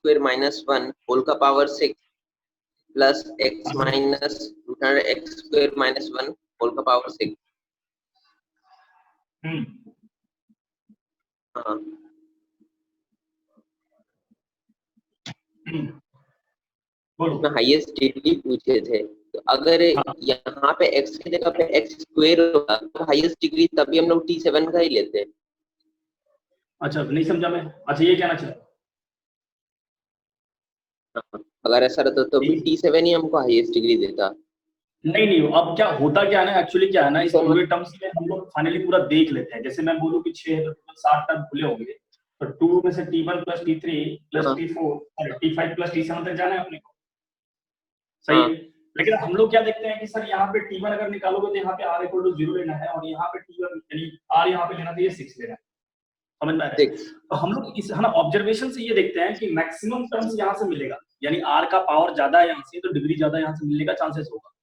Square minus 1 whole का power 6 plus x minus root under x square minus 1 whole का power 6। हाँ बोलो। Highest degree पूछे थे, तो अगर हाँ। यहाँ पे x की जगह पे एक्स स्क्वायर होगा तो हाईएस्ट डिग्री तभी हम लोग T7 का ही लेते हैं। अच्छा नहीं समझा मैं। अच्छा ये कहना चाह हाँ, अगर ऐसा रहता तो भी T7 ही हमको हाईएस्ट डिग्री देता। नहीं नहीं, अब क्या होता क्या है ना, एक्चुअली क्या है ना, इस तो पूरे टर्म्स में हम लोग फाइनली पूरा देख लेते हैं। जैसे मैं बोलूं कि 6 है तो टोटल 7 टर्म खुले होंगे, तो 2 में से T1 प्लस T3 प्लस हाँ T4 और T5 प्लस T7 तक जाना है अपने को, सही है। हाँ लेकिन हम लोग क्या देखते हैं कि सर यहाँ पे T1 अगर निकालोगे तो यहाँ पे R इक्वल टू 0 लेना है, और यहाँ पे T1 यानी R यहाँ पे लेना, तो ये 6 लेना है। समझ में आ रहा है? 6। तो हम लोग इस है ना ऑब्जर्वेशन से ये देखते हैं कि मैक्सिमम टर्म्स यहाँ से मिलेगा, यानी R का पावर ज्यादा है यहाँ से, तो डिग्री ज्यादा यहाँ से मिलने का चांसेस होगा।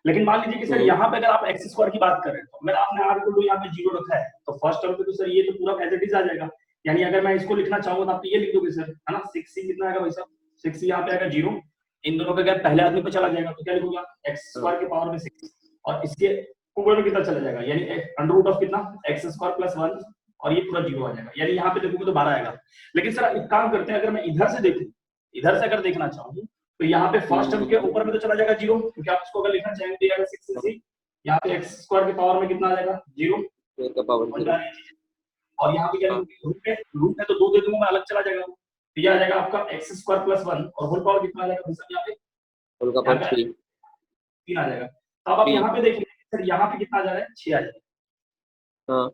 लेकिन मान लीजिए कि सर यहाँ पे अगर आप एक्स स्क्वायर की बात कर रहे हैं, तो अगर आपने आर को यहाँ पे 0 रखा है, तो फर्स्ट टर्म पे तो सर ये तो पूरा एज इट इज आ जाएगा। यानी अगर मैं इसको लिखना चाहूंगा तो आप ये लिख दोगे सर, है ना। 6c कितना आएगा भाई साहब, 6c यहाँ पे आएगा 0, इन दोनों पे अगर पहले आदमी पे चला जाएगा तो क्या लिखूंगा, एक्स स्क्वायर के पावर में 6, और इसके ऊपर में कितना चला जाएगा, यानी अंडर रूट ऑफ कितना, एक्स स्क्वायर प्लस 1, और ये पूरा 0 आ जाएगा। यानी यहाँ पे देखोगे तो 12 आएगा। लेकिन सर एक काम करते हैं, अगर मैं इधर से देखूं, इधर से अगर देखना चाहूँ, तो यहाँ पे फर्स्ट टर्म के ऊपर में तो चला जाएगा 0, क्योंकि आप इसको अगर लिखना चाहेंगे तो आएगा 6c, यहाँ पे एक्स स्क्वायर के पावर में कितना आ जाएगा 0 का पावर 0। और यहाँ पे क्या रूट है तो 2 दे दूंगा मैं, अलग चला जाएगा, तो ये आ जाएगा आपका एक्स स्क्वायर प्लस 1, और होल पावर कितना आ जाएगा सर, यहाँ पे होल का पावर 3 आ जाएगा। तो अब आप यहाँ पे देखिए सर, यहाँ पे कितना आ जा रहा है, 6 आ जाएगा। हाँ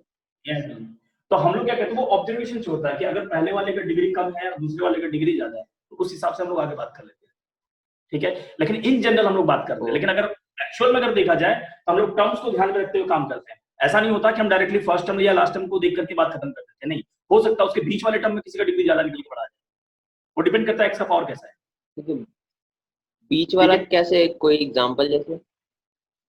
तो हम लोग क्या कहते हैं, वो ऑब्जर्वेशन से होता है कि अगर पहले वाले का डिग्री कम है और दूसरे वाले का डिग्री ज्यादा है, तो उस हिसाब से हम लोग आगे बात कर लेते हैं, ठीक है। लेकिन इन जनरल हम लोग बात करते हैं। लेकिन अगर एक्चुअल में अगर देखा जाए तो हम लोग टर्म्स को ध्यान में रखते हुए काम करते हैं। ऐसा नहीं होता कि हम डायरेक्टली फर्स्ट टर्म या लास्ट टर्म को देख करके बात खत्म कर देते हैं, नहीं। हो सकता है उसके बीच वाले टर्म में किसी का डिग्री ज्यादा निकल के पड़ा है, वो डिपेंड करता है एक्स का पावर कैसा है। बीच वाला कैसे, कोई एग्जांपल जैसे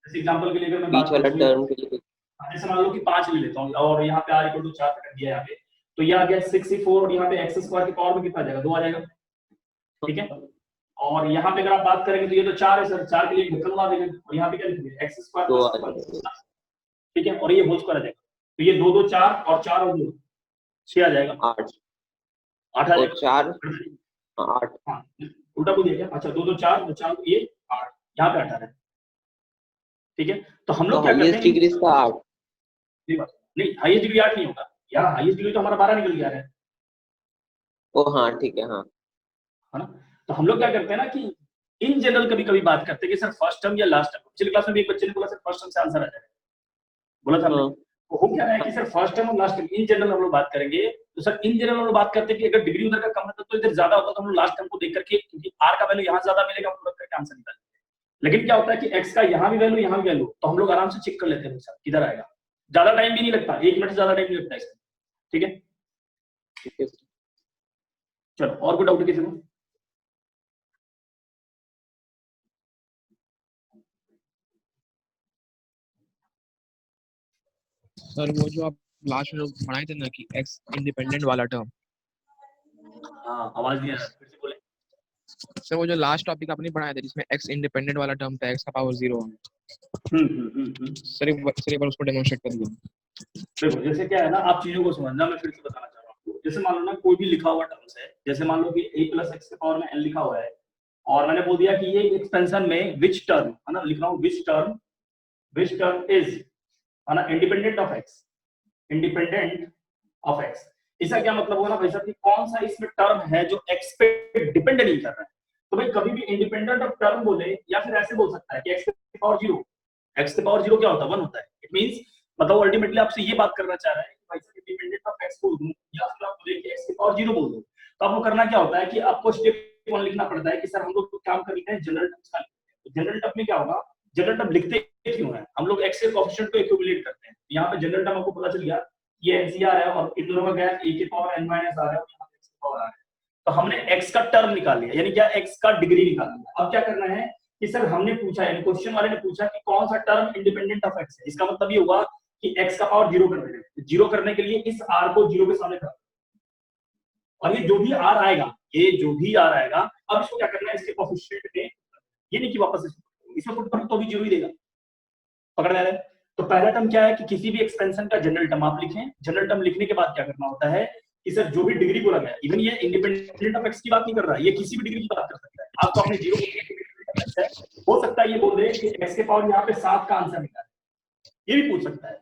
एग्जांपल के लिए अगर मैं बीच वाला टर्म के लिए, जैसे मान लो कि 5 ले लेता हूँ, और यहाँ पे r इक्वल टू 4 कर दिया यहाँ पे, तो ये आ गया 64, और यहाँ पे एक्स स्क्वायर के पावर में कितना आ जाएगा, 2 आ जाएगा, ठीक है। और यहाँ पे अगर आप बात करेंगे तो ये तो 4 है सर, 4 के लिए ढक्कन लगा देंगे, और यहाँ पे क्या लिखेंगे, एक्स स्क्वायर प्लस, ठीक है, और ये होल स्क्वायर आ जाएगा, तो ये 2 2 4 और 4 और 2 6 आ जाएगा, 8 आ जाएगा, 4 8, हाँ उल्टा बोल दिया क्या, अच्छा 2 2 4 4 ये 8, यहाँ पे 18 है, ठीक है। तो हम लोग क्या करते हैं, डिग्री का 8 नहीं हाईएस्ट डिग्री 8 नहीं होगा, यहाँ हाईएस्ट डिग्री तो हमारा 12 निकल गया है। ओ हाँ ठीक है, हाँ है ना। तो हम लोग क्या करते हैं ना कि इन जनरल कभी कभी बात करते हैं कि सर फर्स्ट टर्म या लास्ट टर्म। पिछली क्लास में भी एक बच्चे ने बोला सर फर्स्ट टर्म से आंसर आ जाएगा, बोला था हमने। तो हो क्या रहा है कि सर फर्स्ट टर्म और लास्ट टर्म इन जनरल हम लोग बात करेंगे, तो सर इन जनरल हम लोग बात करते हैं कि अगर डिग्री उधर का कम होता तो इधर ज्यादा होता, तो हम लोग लास्ट टर्म को देख करके, क्योंकि आर का वैल्यू यहाँ ज्यादा मिलेगा, हम लोग करके आंसर निकालेंगे। लेकिन क्या होता है कि एक्स का यहाँ भी वैल्यू यहाँ भी वैल्यू, तो हम लोग आराम से चेक कर लेते हैं सर किधर आएगा, ज्यादा टाइम भी नहीं लगता, 1 मिनट से ज्यादा टाइम नहीं लगता इसमें, ठीक है। चलो और कोई डाउट किसी को? सर वो जो आप लास्ट में पढ़ाए थे ना कि एक्स इंडिपेंडेंट वाला टर्म, हाँ आवाज नहीं आ रहा, फिर से बोले। सर वो जो लास्ट टॉपिक आपने पढ़ाया था जिसमें एक्स इंडिपेंडेंट वाला टर्म था, एक्स का पावर 0 सर एक बार उसको डेमोंस्ट्रेट कर दीजिए। देखो जैसे क्या है ना, आप चीजों को समझना, मैं फिर से बताना चाह रहा हूँ। जैसे मान लो ना कोई भी लिखा हुआ टर्म्स है, जैसे मान लो कि a प्लस एक्स के पावर में n लिखा हुआ है, और मैंने बोल दिया कि ये एक्सपेंशन में विच टर्म, है ना, लिख रहा हूँ विच टर्म इज, है ना, independent of x, independent of x. इसका क्या मतलब होगा ना भाई साहब कि कौन सा इसमें टर्म है जो एक्स पे डिपेंड नहीं कर रहा है। तो भाई कभी भी इंडिपेंडेंट ऑफ टर्म बोले, या फिर ऐसे बोल सकता है कि एक्स के पावर 0, एक्स के पावर 0 क्या होता है, 1 होता है। इट मींस मतलब अल्टीमेटली आपसे ये बात करना चाह रहा है कि भाई साहब इंडिपेंडेंट ऑफ एक्स बोल दूं, या फिर आप बोले कि एक्स के पावर 0 बोल दो। तो आपको करना क्या होता है कि आपको स्टेप 1 लिखना पड़ता है कि सर हम लोग काम करते हैं जनरल टर्म्स का। तो जनरल टर्म में क्या होगा, जनरल टर्म लिखते क्यों है, हम लोग एक्स के कोएफिशिएंट को एक्यूमुलेट करते हैं। यहाँ पे जनरल टर्म आपको पता चल गया, ये एनसीआर है, और इन दोनों का क्या है, a के पावर n माइनस r है, और यहाँ पे x के पावर r है। तो हमने x का टर्म निकाल लिया, यानी क्या, x का डिग्री निकाल लिया। अब क्या करना है कि सर हमने पूछा, यानी क्वेश्चन वाले ने पूछा कि कौन सा टर्म इंडिपेंडेंट ऑफ x है। इसका मतलब ये हुआ कि x का पावर 0 कर देंगे। 0 करने के लिए इस r को 0 के सामने कर, और ये जो भी आर आएगा, ये जो भी आर आएगा, अब इसको क्या करना है, इसके कोएफिशिएंट में, ये नहीं कि वापस इसमें पुट करो तो भी जीरो ही देगा, पकड़ में आ रहा है। तो पहला टर्म क्या है कि किसी भी एक्सपेंशन का जनरल टर्म आप लिखें, जनरल टर्म लिखने के बाद क्या करना होता है कि सर जो भी डिग्री बोला गया, इवन ये इंडिपेंडेंट ऑफ एक्स की बात नहीं कर रहा है, ये किसी भी डिग्री की बात कर सकता है, आपको अपने जीरो हो सकता है ये बोल दे कि एक्स के पावर यहाँ पे 7 का आंसर निकाल, ये भी पूछ सकता है,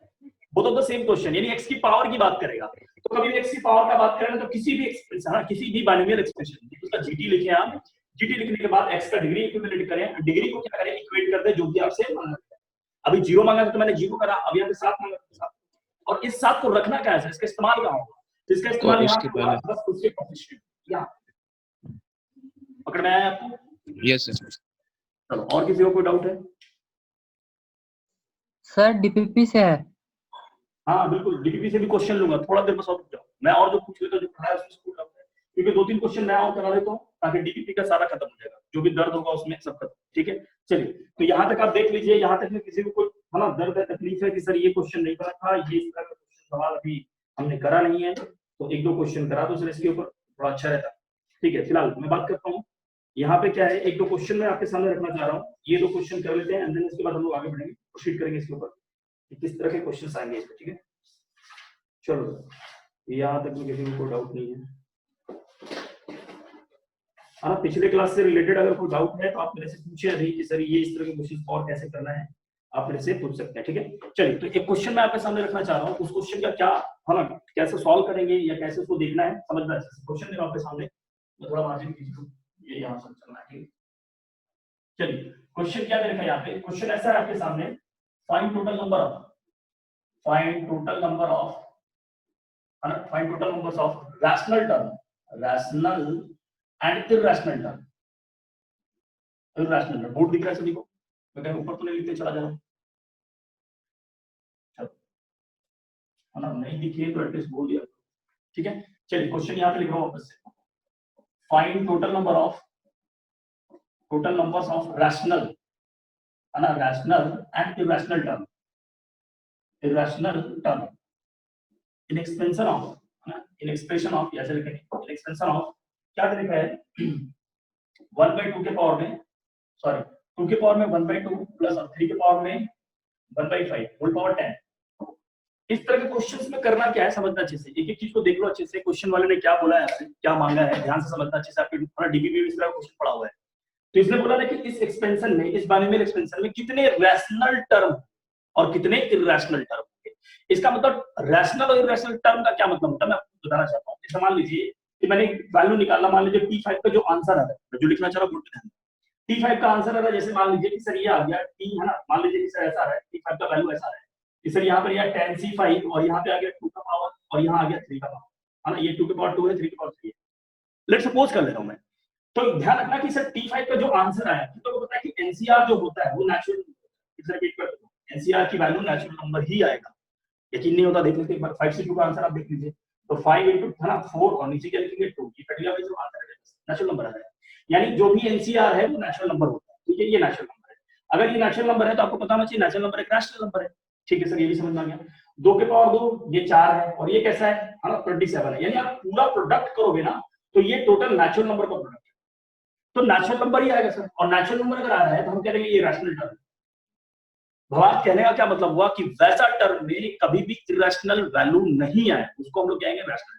both of the same question, यानी एक्स की पावर की बात करेगा। तो कभी भी एक्स की पावर का बात करें तो किसी भी एक्सप्रेशन, किसी भी बाइनोमियल एक्सप्रेशन उसका जीटी लिखें आप, जीटी लिखने के बाद एक्स का डिग्री इक्विवेलेंट करें, डिग्री को क्या करें, इक्वेट कर दे जो भी आपसे मांगा है। अभी 0 मांगा तो मैंने 0 करा, अब यहाँ पे 7 मांगा तो 7, और इस 7 को रखना क्या है, इसका इस्तेमाल कहाँ होगा, इसका इस्तेमाल यहाँ पे बस उसके कोएफिशिएंट, यहाँ पकड़ में आया आपको? Yes sir. चलो, और किसी को कोई डाउट है? सर डीपीपी से है। हाँ बिल्कुल, डीपीपी से भी क्वेश्चन लूंगा, थोड़ा देर बस और रुक जाओ, मैं और जो पूछ लेता हूँ, जो पढ़ा है उसमें स्कूल डाउट है, क्योंकि 2-3 क्वेश्चन मैं और करा देता हूँ ताकि डीपीपी का सारा खत्म हो जाएगा, जो भी दर्द होगा उसमें सब खत्म, ठीक है। चलिए, तो यहाँ तक आप देख लीजिए, यहाँ तक में किसी को कोई है ना दर्द है, तकलीफ है कि सर ये क्वेश्चन नहीं करा था, ये इस तरह का क्वेश्चन सवाल अभी हमने करा नहीं है, तो 1-2 क्वेश्चन करा दो सर इसके ऊपर, थोड़ा अच्छा रहता, ठीक है। फिलहाल मैं बात करता हूँ यहाँ पे क्या है, 1-2 क्वेश्चन मैं आपके सामने रखना चाह रहा हूँ, ये 2 क्वेश्चन कर लेते हैं, एंड देन इसके बाद हम लोग आगे बढ़ेंगे, प्रोसीड करेंगे इसके ऊपर किस तरह के क्वेश्चन आएंगे इसमें, ठीक है। चलो, यहाँ तक में किसी को कोई डाउट नहीं है, है ना। पिछले क्लास से रिलेटेड अगर कोई डाउट है तो आप मेरे से पूछे अभी कि सर ये इस तरह के क्वेश्चन और कैसे करना है, आप मेरे से पूछ सकते हैं, ठीक है। चलिए, तो एक क्वेश्चन मैं आपके सामने रखना चाह रहा हूँ, उस क्वेश्चन का क्या, है ना, कैसे सॉल्व करेंगे या कैसे उसको देखना है, समझना है। क्वेश्चन देखो आपके सामने, मैं थोड़ा मार्जिन कीजिए, ये यहाँ से चलना है, ठीक है। चलिए, क्वेश्चन क्या दे रखा है यहाँ पे, क्वेश्चन ऐसा है आपके सामने, find total number of, find total number of, find total numbers of rational term, rational and irrational term, irrational term, board दिख रहा है सभी को, मैं कहीं ऊपर तो नहीं लिखते चला जा रहा हूँ, है ना, नहीं दिखी तो एटलीस्ट बोल दिया, ठीक है। चलिए, क्वेश्चन यहाँ पे लिख रहा हूँ वापस से, find total number of, total numbers of rational, है ना, rational and irrational term, irrational term in expansion of, in expression of, ऐसे लिखेंगे, इन एक्सपेंशन ऑफ क्या लिखा है 1/2 के पावर में, सॉरी 2 के पावर में 1/2 प्लस 3 के पावर में 1/5 होल पावर 10। इस तरह के क्वेश्चंस में करना क्या है, समझना अच्छे से, एक एक चीज को देख लो अच्छे से, क्वेश्चन वाले ने क्या बोला है आपसे, क्या मांगा है, ध्यान से समझना अच्छे से, आपके पूरा डीबीबी में इस तरह का क्वेश्चन पड़ा हुआ है। तो इसने बोला ना कि इस एक्सपेंशन में, इस बाइनोमियल एक्सपेंशन में कितने रैशनल टर्म और कितने इरैशनल टर्म, इसका मतलब रैशनल और इरैशनल टर्म का क्या मतलब होता है मैं आपको बताना चाहता हूँ। जैसे मान लीजिए कि मैंने वैल्यू निकालना, मान लीजिए T5 का जो आंसर आ रहा है, जो लिखना चाह रहा हूँ T5 का आंसर आ रहा है, जैसे मान लीजिए कि सर ये आ गया T, है ना, मान लीजिए कि सर ऐसा है T5 का वैल्यू ऐसा है कि सर यहाँ पर यह 10C5 और यहाँ पे आ गया 2 का पावर और यहाँ आ गया 3 का पावर, है ना, ये 2 के पावर 2 है, 3 के पावर 3 है, लेट सपोज कर ले रहा हूँ मैं। तो ध्यान रखना कि सर T5 का जो आंसर आया, तो पता है कि एनसीआर जो होता है वो नेचुरल, एनसीआर की वैल्यू नेचुरल नंबर ही आएगा, यकीन नहीं होता देख लेते एक बार, 5 से 2 का आंसर आप देख लीजिए, तो 5 into, है ना, 4 और नीचे क्या लिखेंगे 2, ये कट गया जो आंसर है नेचुरल नंबर आ रहा है, यानी जो भी एनसीआर है वो नेचुरल नंबर होता है, ठीक है, ये नेचुरल नंबर है। अगर ये नेचुरल नंबर है तो आपको पता होना चाहिए नेचुरल नंबर एक रैशनल नंबर है, ठीक है सर, ये भी समझ में आ गया। 2 के पावर 2 ये 4 है और ये कैसा है, ना 27 है, यानी आप पूरा प्रोडक्ट करोगे ना तो ये टोटल नेचुरल नंबर का प्रोडक्ट है, तो नेचुरल नंबर ही आएगा सर, और नेचुरल नंबर अगर आ रहा है तो हम कह देंगे ये रैशनल टर्म। भवार्थ कहने का क्या मतलब हुआ कि वैसा टर्म में कभी भी इरैशनल वैल्यू नहीं आए, उसको हम लोग कहेंगे रैशनल।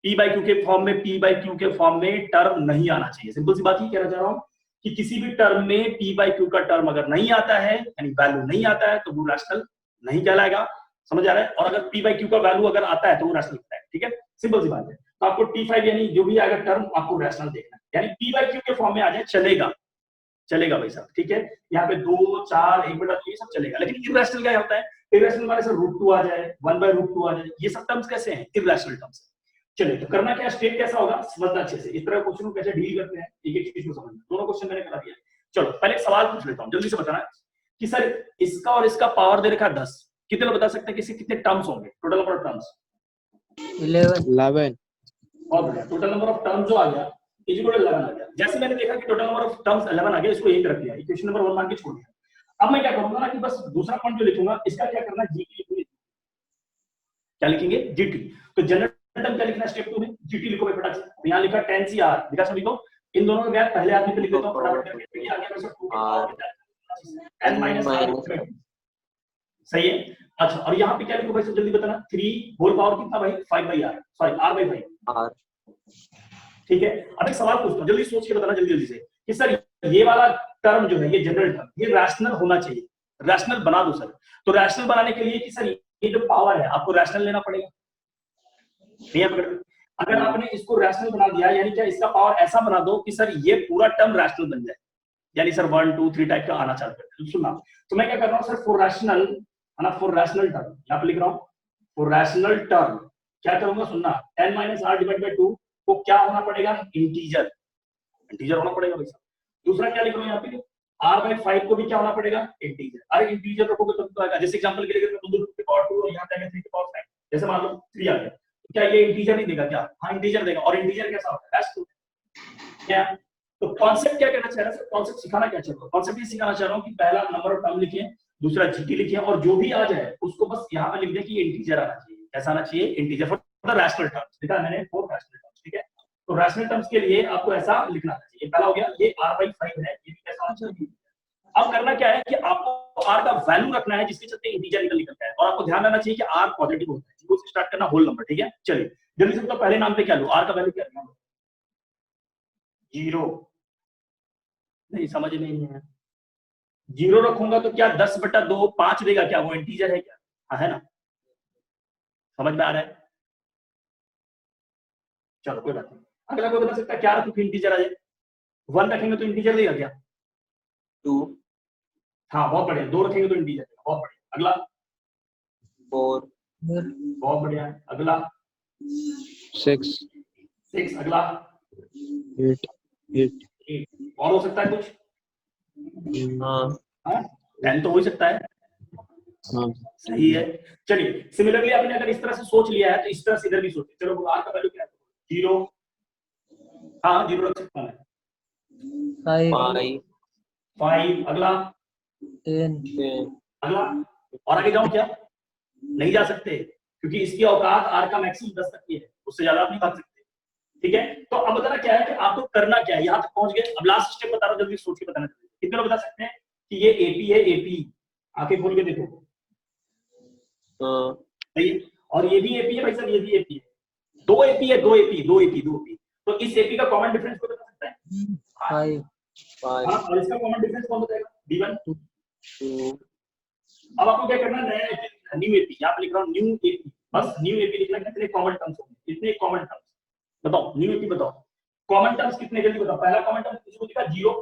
P/Q के फॉर्म में, P/Q के फॉर्म में टर्म नहीं आना चाहिए, सिंपल सी बात ही कहना चाह रहा हूं कि किसी भी टर्म में P/Q का टर्म अगर नहीं आता है, यानी वैल्यू नहीं आता है, तो वो रैशनल नहीं कहलाएगा, समझ आ रहा है। और अगर P/Q का वैल्यू अगर आता है तो वो रैशनल कहलाएगा, ठीक है, सिंपल सी बात है। तो आपको T5 यानी जो भी आएगा टर्म आपको रैशनल देखना है, यानी P/Q के फॉर्म में आ जाए चलेगा, चलेगा भाई साहब, ठीक है, यहाँ पे 2, 4, 1/2 ये सब चलेगा, लेकिन इरैशनल क्या होता है, इरैशनल वाले से √2 आ जाए, 1/√2 आ जाए, ये सब टर्म्स कैसे हैं, इरैशनल टर्म्स। चलिए, तो करना क्या, स्टेट कैसा होगा समझना अच्छे से, इस तरह क्वेश्चन को कैसे डील करते हैं, एक एक चीज को समझना, दोनों क्वेश्चन मैंने करा दिया। चलो, पहले एक सवाल पूछ लेता हूँ, जल्दी से बताना कि सर इसका और इसका पावर दे रखा है 10, कितने लोग बता सकते हैं कि इसके कितने टर्म्स होंगे, टोटल नंबर ऑफ टर्म्स 11। बहुत बढ़िया, टोटल नंबर ऑफ टर्म्स जो आ गया इक्वल टू 11 आ गया। जैसे मैंने देखा कि टोटल नंबर ऑफ टर्म्स 11 आ गया, इसको यही रख दिया, इक्वेशन नंबर 1 मान के छोड़ दिया। अब मैं क्या करूंगा ना कि बस दूसरा पॉइंट जो लिखूंगा इसका क्या करना है, जीटी, क्या लिखेंगे, जीटी। तो जनरल टर्म क्या लिखना है स्टेप 2 में, जीटी लिखो भाई फटाक से। तो यहाँ लिखा 10 सी आर, लिखा सभी को, इन दोनों का गैप पहले आदमी पे लिख देता हूं फटाफट करके, ये आ गया मेरे से 2 n माइनस r, सही है। अच्छा, और यहाँ पे क्या लिखो भाई सब जल्दी बताना, 3 होल पावर कितना भाई 5/r, सॉरी r/5, ठीक है। अब एक सवाल पूछता हूँ, जल्दी सोच के बताना जल्दी से कि सर ये वाला टर्म जो है, ये जनरल टर्म, ये रैशनल होना चाहिए, रैशनल बना दो सर। तो रैशनल बनाने के लिए कि सर ये जो पावर है आपको रैशनल लेना पड़ेगा, नहीं है पकड़। अगर आपने इसको रैशनल बना दिया, यानी क्या इसका पावर ऐसा बना दो कि सर ये पूरा टर्म रैशनल बन जाए, यानी सर 1 2 3 टाइप का आना चालू करते हैं। सुनना, तो मैं क्या कर रहा हूँ सर, फॉर रैशनल है ना, फॉर रैशनल टर्म यहाँ पे लिख रहा हूँ, फॉर रैशनल टर्म क्या करूंगा, सुनना, 10 माइनस r डिवाइड बाय 2 को क्या होना पड़ेगा, इंटीजर, इंटीजर होना पड़ेगा भाई साहब। दूसरा क्या लिख रहा हूँ यहाँ पे, r/5 को भी क्या होना पड़ेगा, इंटीजर। अरे इंटीजर रखोगे तब तो आएगा, जैसे एग्जांपल के लिए 2 की पावर 2 और यहाँ पे 3 की पावर 5, जैसे मान लो 3 आ गया, तो क्या ये इंटीजर नहीं देगा क्या, हाँ इंटीजर देगा। और इंटीजर कैसा होता है, रैशनल, क्या। तो कॉन्सेप्ट क्या कहना चाह रहा है सर, कॉन्सेप्ट सिखाना क्या चाह रहा हूँ, कॉन्सेप्ट ये सिखाना चाह रहा हूँ कि पहला नंबर ऑफ टर्म लिखिए, दूसरा जीटी लिखिए, और जो भी आ जाए उसको बस यहाँ पे लिख दे कि इंटीजर आना चाहिए, कैसा आना चाहिए, integer for the rational terms, लिखा मैंने फॉर रैशनल टर्म्स, ठीक है। तो रैशनल टर्म्स के लिए आपको ऐसा लिखना चाहिए, पहला हो गया, ये r/5 है, ये भी कैसा होना चाहिए। अब करना क्या है कि आपको r का वैल्यू रखना है जिसके चलते इंटीजर निकलता है, और आपको ध्यान रखना चाहिए कि r पॉजिटिव होता है, जीरो से स्टार्ट करना, होल नंबर, ठीक है। चलिए जल्दी से तो पहले नाम पे क्या लो, r का वैल्यू क्या है, 0, नहीं समझ नहीं है, 0 रखूंगा तो क्या 10/2 5 देगा क्या, वो इंटीजर है क्या, हाँ है ना, समझ में आ रहा है। चलो कोई बात नहीं, अगला कोई बता सकता है क्या रखूं कि इंटीजर आ जाए, 1 रखेंगे तो इंटीजर देगा क्या, 2, हाँ बहुत बढ़िया, 2 रखेंगे तो इंटीजर देगा, बहुत बढ़िया। अगला 4, बहुत बढ़िया, अगला 6, अगला 8, और हो सकता है कुछ, हाँ 10 तो हो ही सकता है, हाँ सही है। चलिए सिमिलरली आपने अगर इस तरह से सोच लिया है तो इस तरह से इधर भी सोचिए, चलो r का वैल्यू क्या है, 0, हाँ 0 रख सकता हूं मैं, 5, अगला 10, अगला, और आगे जाऊं क्या, नहीं जा सकते क्योंकि इसकी औकात r का मैक्सिमम 10 तक की है, उससे ज्यादा आप नहीं भाग सकते, ठीक है। तो अब बताना क्या है कि आपको करना क्या है, यहाँ तक पहुंच गए, अब लास्ट स्टेप बता रहा हूं, जल्दी सोच के बताना चाहिए। कितने लोग बता सकते हैं कि ये AP है, AP, आंखें खोल के देखो, सही है, और ये भी AP है भाई साहब, ये भी AP है, 2 AP है, 2 AP, तो इस AP का कॉमन डिफरेंस को बता सकता है 5, और इसका कॉमन डिफरेंस कौन बताएगा, D1। 2, अब आपको क्या करना है, नया न्यू AP, यहाँ पे लिख रहा हूँ न्यू AP, बस न्यू AP लिखना, कितने कॉमन टर्म्स होंगे, कितने कॉमन टर्म्स बताओ, न्यू AP बताओ, कॉमन टर्म्स कितने, जल्दी बताओ। पहला कॉमन टर्म किसी को दिखा, 0,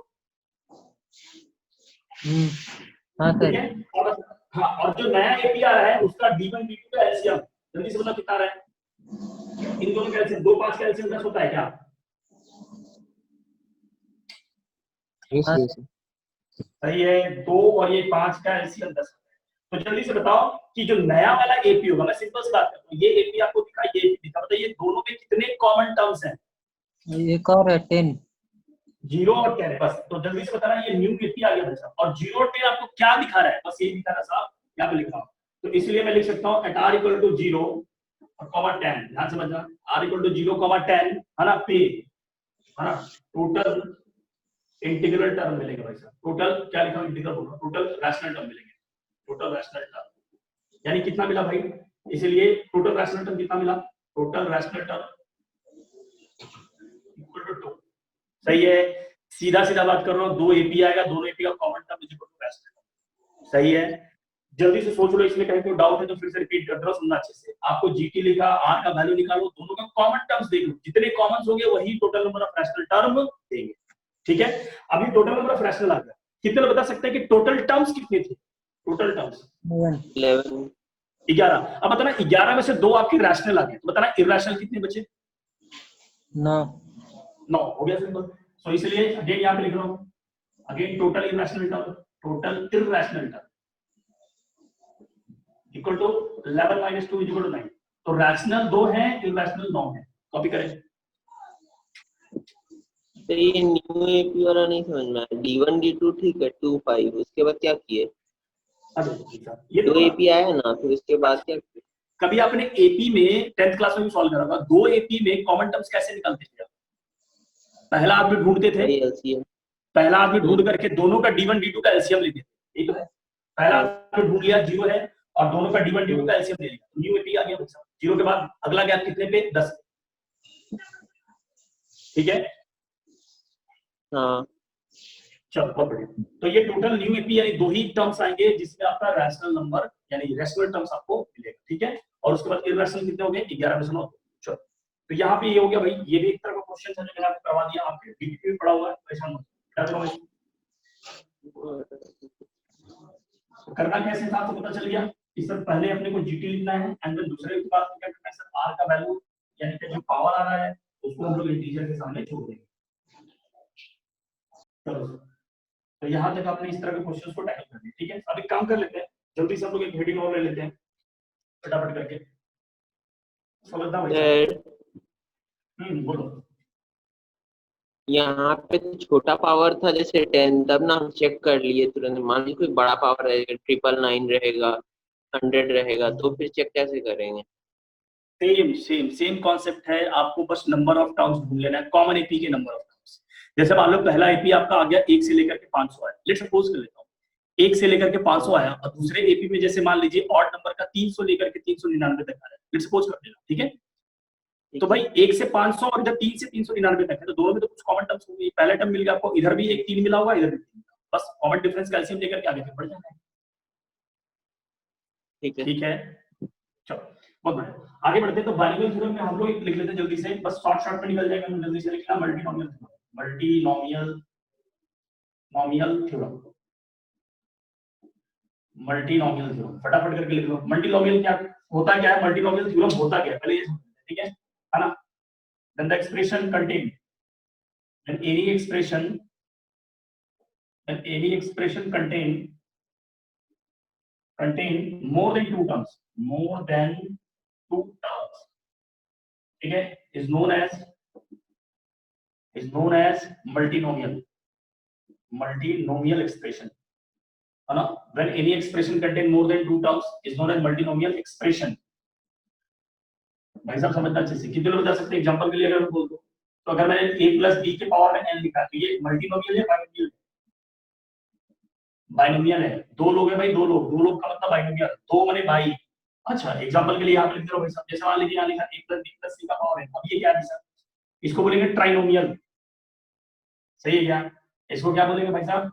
हाँ ठीक सर, है। और हाँ, और जो नया AP आ रहा है उसका D1 D2 का एलसीएम जल्दी से बताओ कितना आ रहा है, इन दोनों का एलसीएम 2 5 का एलसीएम 10 होता है क्या, सही है, 2 और ये 5 का एलसीएम 10 होता है। तो जल्दी से बताओ कि जो नया वाला AP होगा, मैं सिंपल सी बात करता हूँ, ये AP आपको दिखा, ये AP दिखा, बताइए दोनों में कितने कॉमन टर्म्स हैं, एक और है 10, 0 और 10, बस। तो जल्दी से बताना, ये न्यू AP आ गया भाई साहब, और 0 और 10 आपको क्या दिखा रहा है, बस ये दिखा रहा है साहब, यहाँ पे लिखा हूं, तो इसलिए मैं लिख सकता हूँ at r equal to 0 और कॉमा 10, ध्यान समझना, r equal to 0 कॉमा 10 है ना, पे है ना, टोटल इंटीग्रल टर्म मिलेगा भाई साहब, टोटल क्या लिखा हूं, इंटीग्रल बोल रहा हूं, टोटल रैशनल टर्म मिलेंगे, टोटल रैशनल टर्म, यानी कितना मिला भाई, इसलिए टोटल रैशनल टर्म कितना मिला, total rational term equal to 2, सही है। सीधा सीधा बात कर रहा हूँ, 2 AP आएगा, दोनों AP का common term is equal to rational term, सही है। जल्दी से सोच लो, इसमें कहीं कोई डाउट है तो फिर से रिपीट कर दो, सुनना अच्छे से। आपको GT लिखा, R का वैल्यू निकालो, दोनों का कॉमन टर्म्स देख लो, जितने कॉमन्स होंगे वही total number of rational term देंगे, ठीक है। अभी टोटल नंबर ऑफ रैशनल आ गया, कितने लोग बता सकते हैं कि टोटल टर्म्स कितने थे, टोटल टर्म्स 11। अब बताना 11 में से 2 आपके रैशनल आ गए, तो बताना इरैशनल कितने बचे, 9, 9 हो गया सिंपल। सो इसलिए अगेन यहाँ पे लिख रहा हूँ, again total irrational term, total irrational term equal to 11 minus 2 equal to 9, तो रैशनल 2 है, इरैशनल 9 है, कॉपी करें। तो ये न्यू AP वाला नहीं समझ में आया, D1 D2 ठीक है, 2 5, उसके बाद क्या किए, अच्छा ये 2 AP आया ना, फिर उसके बाद क्या किए, कभी आपने एपी में 10th क्लास में भी सॉल्व करा होगा, दो एपी में कॉमन टर्म्स कैसे निकालते थे? पहला आदमी ढूंढते थे, वही LCM। पहला आदमी ढूंढ करके दोनों का D1 D2 का एलसीएम लेते थे, ठीक है? पहला आदमी ढूंढ लिया 0 है और दोनों का D1 D2 का एलसीएम ले लिया, न्यू एपी आ गया। 0 के बाद अगला गैप कितने पे? 10, ठीक है? हाँ चलो बहुत बढ़िया। तो ये टोटल न्यू एपी यानी दो ही टर्म्स आएंगे जिसमें आपका रैशनल नंबर यानी रैशनल टर्म्स आपको मिलेगा, ठीक है? और उसके बाद इरैशनल कितने हो गए? 11 चलो तो यहाँ पे ये हो गया भाई, ये भी एक तरह का क्वेश्चन है जो मैंने आपको करवा दिया, आपके डीपीपी में पड़ा हुआ है, परेशान मत करना कैसे था तो पता चल गया कि सर पहले अपने को जीटी लिखना है एंड देन दूसरे के बाद क्या करना है सर, आर का वैल्यू यानी कि जो पावर आ रहा है उसको हम लोग इंटीजर के सामने छोड़ देंगे। चलो तो यहाँ तक आपने इस तरह के क्वेश्चंस को टैकल कर दिया, ठीक है? अब एक काम कर लेते हैं, जल्दी से हम लोग एक हेडिंग और ले लेते हैं फटाफट करके, समझना भाई। बोलो। यहाँ पे तो छोटा पावर था जैसे 10, तब ना हम चेक कर लिए तुरंत। मान लीजिए कोई बड़ा पावर रहेगा, 999 रहेगा, 100 रहेगा, तो फिर चेक कैसे करेंगे? सेम कॉन्सेप्ट है, आपको बस नंबर ऑफ टर्म्स ढूंढ लेना है, कॉमन एपी के नंबर ऑफ टर्म्स। जैसे मान लो पहला एपी आपका आ गया 1 से लेकर के 500 आया, लेट्स सपोज कर लेता हूँ 1 से लेकर के 500 आया, और दूसरे एपी में जैसे मान लीजिए ऑड नंबर का 300 लेकर के 399 तक आ रहा है, लेट्स सपोज कर लेना, ठीक है? तो भाई 1 से 500 और इधर 3 से 399 तक है, तो दोनों में तो कुछ कॉमन टर्म्स होंगे। पहला टर्म मिल गया आपको, इधर भी एक 3 मिला होगा, इधर भी 3, बस कॉमन डिफरेंस कैल्शियम लेकर के आगे बढ़ जाना है, ठीक है? चलो बहुत बढ़िया, आगे बढ़ते हैं। तो बाइनोमियल थ्योरम में हम लोग एक लिख लेते हैं जल्दी से, बस शॉर्ट में निकल जाएगा, जल्दी से लिखना मल्टीनोमियल थ्योरम, मल्टीनोमियल थ्योरम फटाफट करके लिख लो। मल्टीनोमियल क्या होता है, मल्टीनोमियल थ्योरम होता क्या है पहले ये, ठीक है ना? then the expression contain when any expression contain more than two terms, ठीक है, is known as multinomial expression, है ना? when any expression contain more than two terms is known as multinomial expression। भाई साहब समझना अच्छे से, कितने लोग बता सकते हैं? एग्जांपल के लिए अगर मैं बोल दूं तो अगर मैंने a + b के पावर में n लिखा तो ये मल्टीनोमियल है बाइनोमियल? बाइनोमियल है। दो लोग हैं भाई, दो लोग का मतलब बाइनोमियल, दो माने भाई। अच्छा एग्जांपल के लिए यहां पे लिख दो भाई साहब, जैसे मान लीजिए यहां लिखा a + b + c का पावर है, अब ये क्या है सर? इसको बोलेंगे ट्राइनोमियल, सही है क्या? इसको क्या बोलेंगे भाई साहब?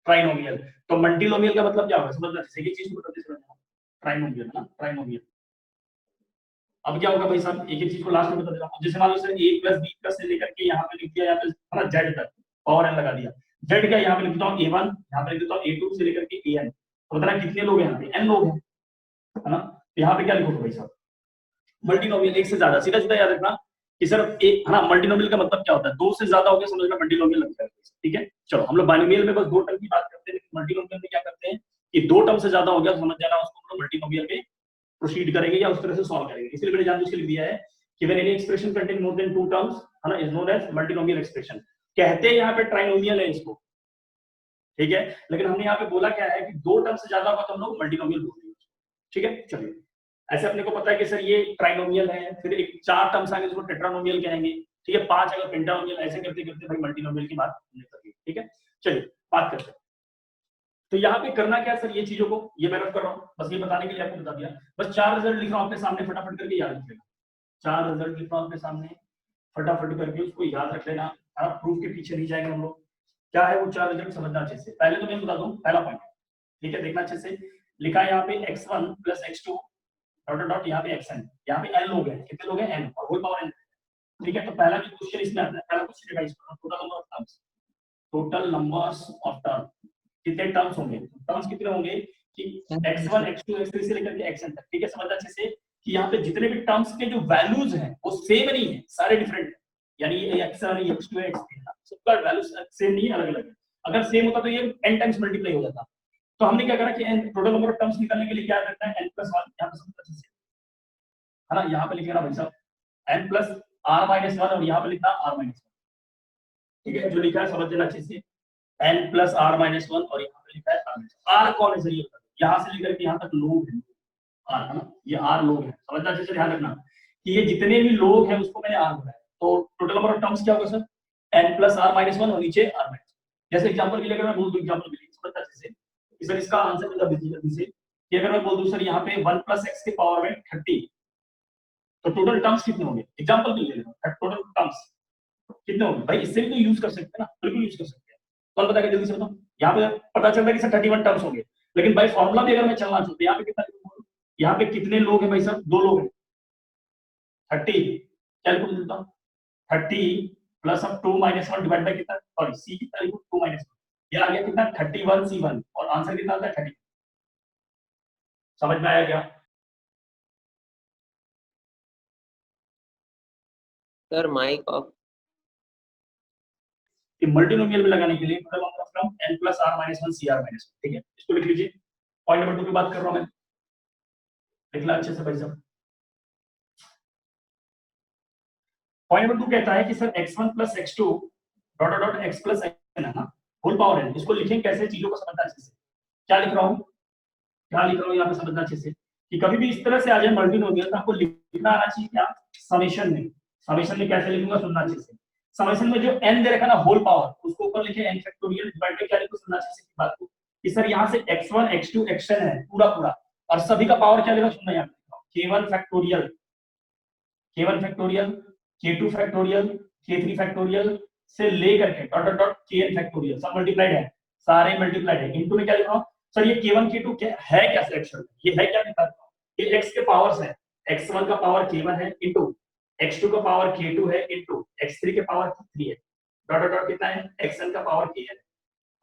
ट्राइनोमियल। तो मल्टीनोमियल का मतलब क्या होगा समझना, जैसे कि चीज को बताते समझना, ट्राइनोमियल ना, ट्राइनोमियल। अब क्या होगा भाई साहब, एक एक चीज को लास्ट में बता दे रहा हूं। जैसे मान लो सर a + b + से लेकर के यहाँ पे लिख दिया, यहाँ पे है ना z तक पावर n लगा दिया, z का यहाँ पे लिख देता हूँ a1, यहाँ पे लिख देता हूँ a2 से लेकर के an, तो बताना कितने लोग हैं यहाँ पे? n लोग हैं, है ना? तो यहाँ पे क्या लिखोगे भाई साहब? मल्टीनोमियल, एक से ज्यादा। सीधा सीधा याद रखना कि सर एक, है ना, मल्टीनोमियल का मतलब क्या होता है? दो से ज्यादा हो गया समझना मल्टीनोमियल लगता है, ठीक है? चलो हम लोग बाइनोमियल में बस दो टर्म की बात करते हैं, मल्टीनोमियल में क्या करते हैं कि दो टर्म से ज्यादा हो गया समझ जाना, उसको हम लोग मल्टीनोमियल में प्रोसीड करेंगे या उस तरह से सॉल्व करेंगे। इसलिए मैंने जानबूझ के लिख दिया है कि when any expression contain more than two terms, है ना, is known as multinomial expression. कहते हैं यहाँ पे ट्राइनोमियल है इसको, ठीक है, लेकिन हमने यहाँ पे बोला क्या है कि दो टर्म से ज्यादा होगा तो हम लोग मल्टीनोमियल बोलते हैं, ठीक है? चलिए, ऐसे अपने को पता है कि सर ये ट्राइनोमियल है, फिर एक 4 टर्म्स आएंगे जिसको टेट्रानोमियल कहेंगे, ठीक है? 5 अगर पेंटानोमियल, ऐसे करते करते भाई मल्टीनोमियल की बात हमने कर ली, ठीक है? चलिए बात करते हैं। तो यहाँ पे करना क्या है सर, ये चीजों को ये मैं कर रहा हूँ, बस ये बताने के लिए आपको बता दिया। बस 4 रिजल्ट लिख रहा हूँ आपके सामने, फटाफट करके याद रख लेना। 4 रिजल्ट लिख रहा हूँ आपके सामने, फटाफट करके उसको याद रख लेना। आप प्रूफ के पीछे नहीं जाएंगे हम लोग। क्या है वो 4 रिजल्ट समझना अच्छे से। पहले तो मैं बता दूं पहला पॉइंट, ठीक है, देखना अच्छे से। लिखा है यहाँ पे x1 + x2 डॉट डॉट, यहाँ पे xn, यहाँ पे n लोग हैं, कितने लोग हैं? n, और होल पावर n, ठीक है? तो पहला जो क्वेश्चन इसमें आता है, पहला क्वेश्चन है total number of terms, total numbers of term, कितने टर्म्स होंगे? टर्म्स कितने होंगे कि x1 x2 x3 से लेकर के xn तक, ठीक है? समझना अच्छे से कि यहाँ पे जितने भी टर्म्स के जो वैल्यूज हैं वो सेम नहीं है, सारे डिफरेंट है। यानी ये x1 है, x2 है, x3 है, सबका वैल्यू सेम नहीं है, अलग अलग है। अगर सेम होता तो ये n टाइम्स मल्टीप्लाई हो जाता। तो हमने क्या करा कि n total number of terms निकालने के लिए क्या करना है, n + 1, यहाँ पे समझना अच्छे से, है ना? यहाँ पे लिखेगा भाई साहब n + r - 1 और यहाँ पे लिखना r - 1, ठीक है? जो लिखा है समझ लेना अच्छे से, n + r - 1 और यहाँ पे लिखा है r। r कौन है सर? ये यहाँ से लेकर के यहाँ तक लोग हैं, आर है ना, ये आर लोग हैं, समझना अच्छे से, ध्यान रखना कि ये जितने भी लोग हैं उसको मैंने आर बनाया। तो टोटल नंबर ऑफ टर्म्स क्या होगा sir, n plus R minus 1 और नीचे आर माइनस। जैसे एग्जांपल के लिए अगर मैं बोल दूं, एग्जांपल के लिए समझना अच्छे से कि सर इसका आंसर मतलब जल्दी से कि अगर मैं बोल दूं सर यहाँ पे 1 प्लस एक्स के पावर में 30, तो टोटल टर्म्स कितने होंगे, एग्जांपल के लिए टोटल टर्म्स कितने होंगे भाई, इससे भी तो यूज कर सकते हैं ना, बिल्कुल यूज कर सकते हैं। कौन बताएगा जल्दी से बताओ, यहाँ पे पता चलता है कि सर 31 टर्म्स होंगे, लेकिन भाई फॉर्मूला भी अगर मैं चलना चाहूँ तो यहाँ पे कितना, यहाँ पे कितने लोग हैं भाई सर, 2 लोग हैं, 30 कैलकुलेट करता हूँ, 30 प्लस अब 2 माइनस 1 डिवाइड बाय कितना, सॉरी सी कितना लिखूं, 2 माइनस 1, ये आ गया कितना 31 C1 और आंसर कितना आता है 30। समझ में आया क्या? Sir mike off. कि मल्टीनोमियल में लगाने के लिए from n plus r minus 1 CR minus 1, ठीक है, इसको लिख लीजिए। पॉइंट नंबर 2 की बात कर रहा हूं मैं, लिख ला अच्छे से भाई साहब। पॉइंट नंबर 2 कहता है कि sir x1 plus x2 dot dot x plus n है ना, होल पावर n, इसको लिखें कैसे, चीजों को समझना अच्छे से। क्या लिख रहा हूं, क्या लिख रहा हूं यहाँ पे समझना अच्छे से कि कभी भी इस तरह से आ जाए मल्टीनोमियल तो आपको लिखना आना चाहिए क्या, समेशन में। समेशन में कैसे लिखूंगा सुनना अच्छे से, समेशन में जो n दे रखा ना होल पावर, उसको ऊपर लिखे n फैक्टोरियल डिवाइड बाय क्या लिखो, सुनना अच्छे से बात को कि सर यहाँ से x1 x2 xn है पूरा पूरा, और सभी का पावर क्या देगा सुनना, यहाँ k1 factorial, k1 factorial, k2 factorial, k3 factorial से लेकर के dot dot dot kn factorial, सब मल्टीप्लाइड है, सारे मल्टीप्लाइड है। इनटू में क्या लिखा सर, ये k1 k2 क्या है, क्या एक्चुअल ये है क्या, लिखा ये x के पावर्स है, x1 का पावर k1 है इनटू x2 का पावर k2 है इनटू x3 के पावर k3 है, डॉट डॉट डॉट कितना है xn का पावर kn है।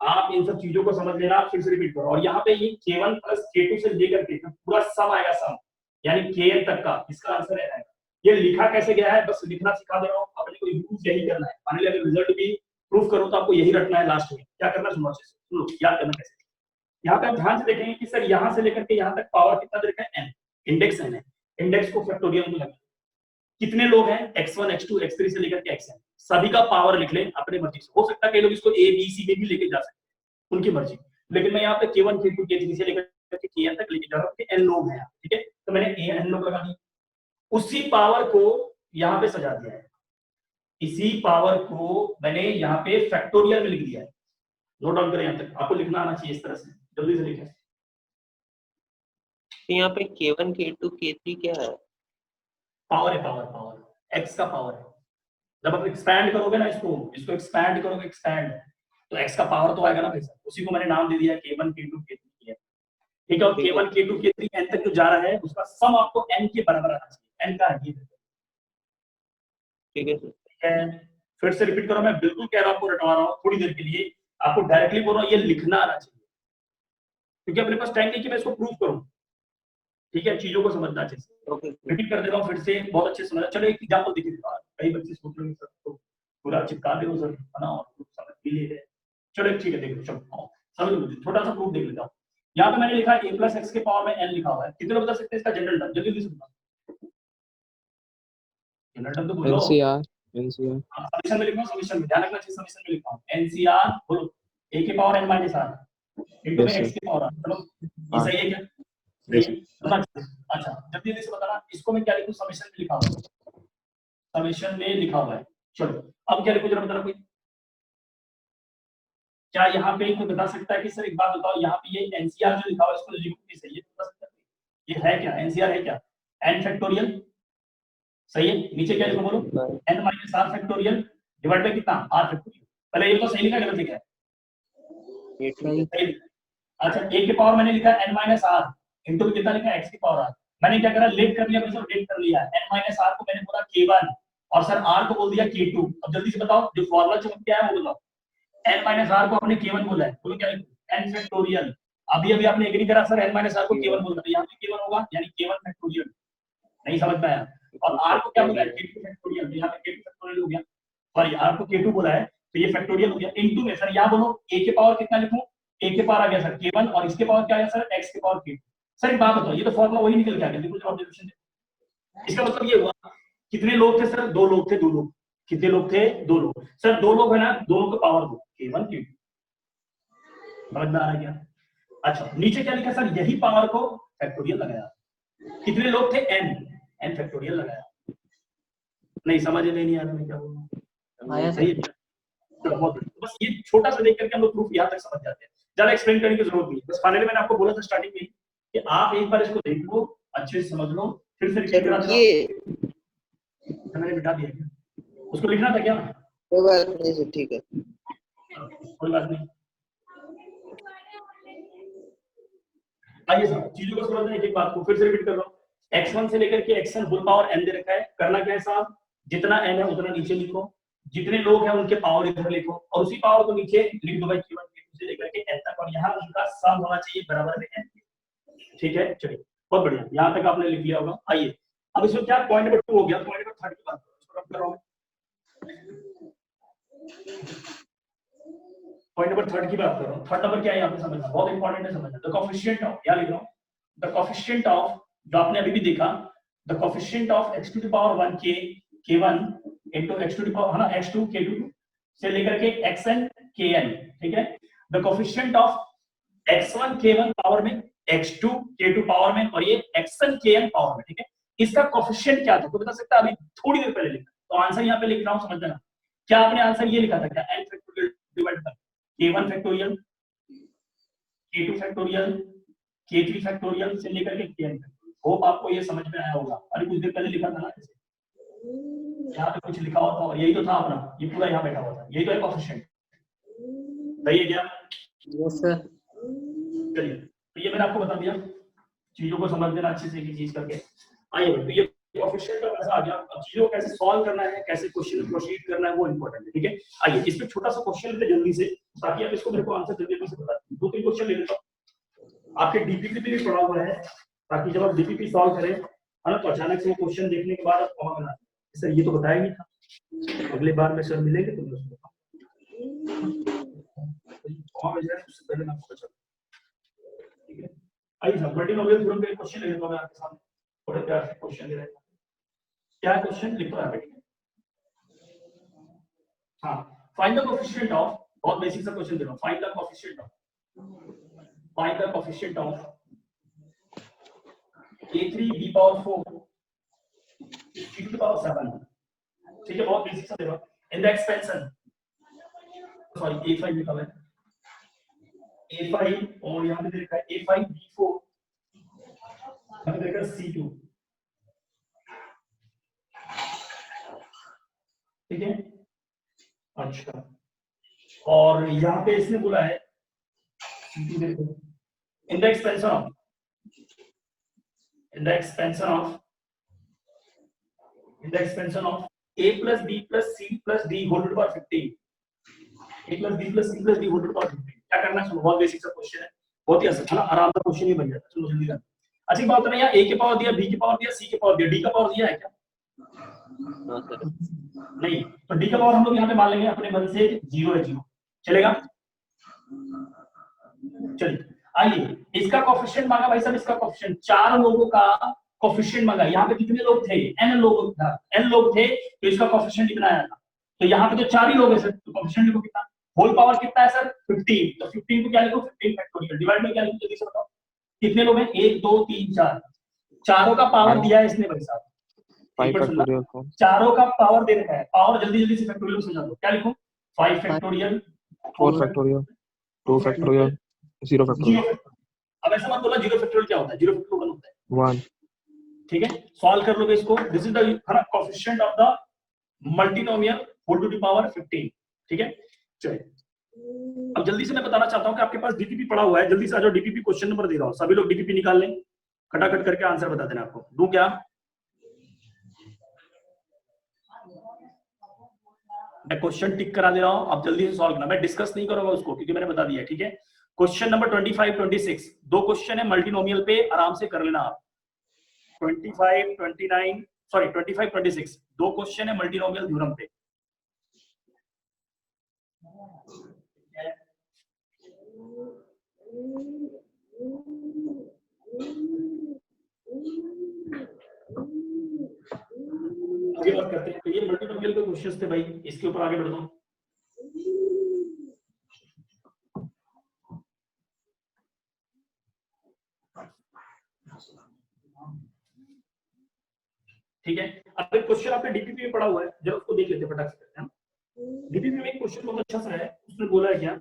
आप इन सब चीजों को समझ लेना, फिर से रिपीट करो। और यहाँ पे ये k1 प्लस k2 से लेकर के पूरा सम आएगा, सम यानी kn तक का, इसका आंसर है। ये लिखा कैसे गया है बस लिखना सिखा दे रहा हूँ, अपने को यूज यही करना है। फाइनली अगर रिजल्ट भी प्रूफ करूँ तो आपको यही रखना है लास्ट में, क्या करना सुनो अच्छे से, सुनो याद करना कैसे। यहाँ पे आप ध्यान से देखेंगे कि सर यहाँ से लेकर के यहाँ तक पावर कितना दे रखा है, n, इंडेक्स n है, इंडेक्स को फैक्टोरियल में लगा, कितने लोग हैं x1 x2 x3 से लेकर के xn, सभी का पावर लिख लें अपने मर्जी से। हो सकता है कई लोग इसको a b c में भी लेके जा सकते हैं, उनकी मर्जी, लेकिन मैं यहाँ पे k1 k2 k3 से लेकर के kn तक लेके जा रहा हूँ कि n लोग हैं, ठीक है, तो मैंने n लोग लगा दिए, उसी पावर को यहाँ पे सजा दिया है, इसी पावर को मैंने यहाँ पे फैक्टोरियल में लिख दिया है। नोट डाउन करें, यहाँ तक आपको लिखना आना चाहिए इस तरह से, जल्दी से लिखें। यहाँ पे k1 k2 k3 क्या है, पावर है, पावर पावर x का पावर है। जब आप एक्सपैंड करोगे ना इसको एक्सपैंड करोगे, एक्सपैंड तो x का पावर तो आएगा ना भाई साहब, उसी को मैंने नाम दे दिया k1 k2 k3 है, ठीक है। और k1 k2 k3 n तक जो जा रहा है उसका सम आपको n के बराबर आना चाहिए, n का है, ठीक है। फिर से रिपीट करो, मैं बिल्कुल कह रहा हूं, आपको रटवा रहा हूं थोड़ी देर के लिए, आपको डायरेक्टली बोल रहा हूं ये लिखना आना चाहिए, क्योंकि अपने पास टाइम नहीं कि मैं इसको प्रूव करूं, ठीक है, चीजों को समझना चाहिए। रिपीट कर दे रहा हूं फिर से, बहुत अच्छे से समझना। चलो एक एग्जांपल देखिए, कई बच्चे सोच रहे हैं सर तो पूरा चिपका दे सर, है ना, और समझ भी ले रहे। चलो ठीक है, देखो चलो समझ लो, थोड़ा सा प्रूफ देख लेता हूं। यहाँ पे मैंने लिखा है a प्लस x के पावर में n लिखा हुआ है, कितने लोग बता सकते हैं इसका जनरल टर्म, जल्दी से बताओ, जनरल टर्म तो बोलो। NCR समीशन में लिखो, समीशन में ध्यान रखना चाहिए, समीशन में लिखा हूं NCR बोलो a के power n minus r into में x के पावर r, चलो ये सही है क्या, अच्छा जल्दी से बताना, इसको मैं क्या लिखूं, समीशन में लिखा हुआ है, समीशन में लिखा हुआ है। चलो अब क्या लिखूं जरा बताना कोई, क्या यहाँ पे कोई बता सकता है कि सर एक बात बताओ, यहाँ पे ये NCR जो लिखा हुआ है इसको लिखूं कैसे, ये बता सकता है ये है क्या, NCR है क्या, n फैक्टोरियल, सही है, नीचे क्या लिखो बोलो, n minus r factorial divide by कितना r फैक्टोरियल, पहले ये तो सही लिखा गलत लिखा है, सही। अच्छा a के पावर मैंने लिखा n माइनस r इनटू में कितना लिखा x की पावर r, मैंने क्या करा लेट कर लिया, मतलब लेट कर लिया, n माइनस r को मैंने बोला k1 और सर r को बोल दिया k2। अब जल्दी से बताओ जो फार्मूला चमक क्या है वो बताओ, n माइनस r को आपने k1 बोला है, बोलो क्या लिखो n फैक्टोरियल, अभी अभी आपने एग्री करा सर n माइनस r को k1 बोलना है, यहाँ पे k1 होगा यानी k1 फैक्टोरियल, नहीं समझ में आया, और r को क्या बोला है k2 फैक्टोरियल, यहाँ पे k2 फैक्टोरियल हो गया, सॉरी r को k2 बोला है तो ये फैक्टोरियल हो गया, इनटू में सर यहाँ बोलो a के पावर कितना लिखूं, a के पावर आ गया सर k1 और इसके पावर क्या आया सर x के पावर k2। सर एक बात बताओ, ये तो फॉर्मूला वही निकल के आ गया, देखो ऑब्जर्वेशन, इसका मतलब ये हुआ कितने लोग थे सर, 2 लोग थे, 2 लोग, कितने लोग थे, 2 लोग, सर 2 लोग है ना, दोनों का पावर 2 k1 k2, समझ में आ गया। अच्छा नीचे क्या लिखा सर, यही पावर को फैक्टोरियल लगाया, कितने लोग थे n फैक्टोरियल लगाया। नहीं समझ में नहीं आ रहा मैं क्या बोल रहा आया हूँ। सही है चलो बहुत बढ़िया। तो बस ये छोटा सा देख करके हम लोग प्रूफ यहाँ तक समझ जाते हैं, ज्यादा एक्सप्लेन करने की जरूरत नहीं है। बस फाइनली मैंने आपको बोला था स्टार्टिंग में कि आप एक बार इसको देख लो, अच्छे से समझ लो, फिर से रिपीट करा देना। मैंने बिठा दिया क्या? उसको लिखना था क्या? कोई बात नहीं सर, ठीक है। कोई बात नहीं। आइए सर चीजों को समझना, एक एक बात को फिर से रिपीट कर रहा हूँ। x1 से लेकर के xn होल पावर n दे रखा है। करना क्या है साहब, जितना n है उतना नीचे लिखो, जितने लोग हैं उनके पावर इधर लिखो, और उसी पावर को नीचे लिख दो भाई q1 q2 से लेकर के n तक, और यहाँ उनका सम होना चाहिए बराबर में n। ठीक है चलिए बहुत बढ़िया, यहाँ तक आपने लिख लिया होगा। आइए अब इसमें क्या पॉइंट नंबर 2 हो गया, पॉइंट नंबर 3 की बात कर रहा हूँ। पॉइंट नंबर 3 की बात कर रहा हूँ। थर्ड नंबर क्या है यहाँ पे समझना, बहुत इंपॉर्टेंट है समझना। द कोएफिशिएंट ऑफ, क्या लिख रहा हूँ, द कोएफिशिएंट ऑफ, जो आपने अभी भी देखा, the coefficient of x to the power 1 k k1 into x to the power, है ना, x2 k2 से लेकर के xn kn। ठीक है, the coefficient of x1 k1 power में, x2 k2 पावर में, और ये xn kn पावर में। ठीक है, इसका कोएफिशिएंट क्या था तो बता सकता है, अभी थोड़ी देर पहले लिखा, तो आंसर यहाँ पे लिख रहा हूँ समझ लेना। क्या आपने आंसर ये लिखा था क्या, n factorial divide by k1 factorial, k2 factorial, k3 factorial से लेकर के kn फैक्टोरियल। होप आपको ये समझ में आया होगा। अरे कुछ देर पहले लिखा था ना, जैसे यहाँ पे कुछ लिखा हुआ था और यही तो था अपना, ये पूरा यहाँ बैठा हुआ था, यही तो है कोएफिशिएंट। सही है क्या? Yes sir. चलिए तो ये मैंने आपको बता दिया, चीजों को समझ लेना अच्छे से एक चीज करके। आइए तो ये कोएफिशिएंट का कैसा आ गया, अब चीजों को कैसे सॉल्व करना है, कैसे क्वेश्चन प्रोसीड करना है वो इंपॉर्टेंट है। ठीक है, आइए इस पे छोटा सा क्वेश्चन लेते जल्दी से, ताकि आप इसको मेरे को आंसर जल्दी से बता दें। 2-3 क्वेश्चन ले लेता हूं, आपके डीपीपी पे भी पड़ा हुआ है, ताकि जब आप डीपीपी सॉल्व करें, है ना, तो अचानक से वो क्वेश्चन देखने के बाद आप कॉमा बना, सर ये तो बताया नहीं था, अगली बार में सर मिलेंगे तो मैं उसको कॉमा भेज रहा है, उससे पहले मैं आपको बता। ठीक है, आइए सर मल्टीनोमियल थ्योरम पे क्वेश्चन ले लेता हूं मैं आपके सामने, थोड़े प्यार से क्वेश्चन ले रहे हैं। क्या क्वेश्चन लिखो यहाँ पे। हाँ, फाइंड द कोएफिशिएंट ऑफ, बहुत बेसिक सा क्वेश्चन दे रहा हूं, find the coefficient of, find the coefficient of a3 b power 4 c to the power 7। ठीक है, बहुत बेसिक सा दे रहा हूं। इन द एक्सपेंशन, सॉरी a5 लिखा हुआ है, a5 और यहाँ पे दे रखा है a5 b4, यहाँ पे दे रखा है c2। ठीक है, अच्छा, और यहाँ पे इसने बोला है c2 देखो, इन the expansion of, in the expansion of a plus b plus c plus d whole to the power 15, a plus b plus c plus d whole to the power 15। क्या करना है, सुनो, बहुत बेसिक सा question है, बहुत ही आसान है ना, आराम से क्वेश्चन ही बन जाता है। चलो जल्दी करते हैं। अच्छी बात है ना, यहाँ a के पावर दिया, b के पावर दिया, c के पावर दिया, d का पावर दिया है क्या? हाँ सर। नहीं, तो d का पावर हम लोग यहाँ पे मान लेंगे अपने मन से 0 है, 0 चलेगा। चलिए आइए, इसका कोएफिशिएंट मांगा भाई साहब, इसका कोएफिशिएंट 4 लोगों का कोएफिशिएंट मांगा। यहाँ पे कितने लोग थे, n लोग था, n लोग थे, तो इसका कोएफिशिएंट कितना आया था, तो यहाँ पे तो 4 ही लोग हैं सर, तो कोएफिशिएंट लिखो कितना, होल पावर कितना है सर 15, तो 15 को क्या लिखो 15 फैक्टोरियल, डिवाइड में क्या लिखो जल्दी से बताओ, कितने लोग हैं 1 2 3 4, चारों का पावर दिया है इसने भाई साहब, 5 फैक्टोरियल को चारों का पावर दे रखा है, पावर जल्दी जल्दी से फैक्टोरियल में समझा दो, क्या लिखो 5 फैक्टोरियल, 4 फैक्टोरियल, 2 फैक्टोरियल, 0 फैक्टोरियल। अब ऐसा मत बोला 0 फैक्टोरियल क्या होता है, 0 फैक्टोरियल 1 होता है 1। ठीक है, सॉल्व कर लोगे इसको, this is the coefficient of the multinomial whole to the power 15। ठीक है, चलिए अब जल्दी से मैं बताना चाहता हूं कि आपके पास डीपीपी पड़ा हुआ है, जल्दी से आ जाओ, डीपीपी क्वेश्चन नंबर दे रहा हूं, सभी लोग डीपीपी निकाल लें, खटाखट करके आंसर बता देना। आपको दूं क्या, मैं क्वेश्चन टिक करा दे रहा हूं, आप जल्दी से सॉल्व करना, मैं डिस्कस नहीं करूंगा उसको क्योंकि मैंने बता दिया। ठीक है, क्वेश्चन नंबर 25 26, दो क्वेश्चन है मल्टीनोमियल पे, आराम से कर लेना आप। 25 29 सॉरी 25 26 दो क्वेश्चन है मल्टीनोमियल थ्योरम पे। आगे बात करते हैं, तो ये मल्टीनोमियल के क्वेश्चंस थे भाई, इसके ऊपर आगे बढ़ दो। ठीक है, अब एक क्वेश्चन आपने डीपीपी में पढ़ा हुआ है, जरा उसको देख लेते हैं फटाक से, है ना। डीपीपी में एक क्वेश्चन बहुत अच्छा सा है, उसने बोला है क्या,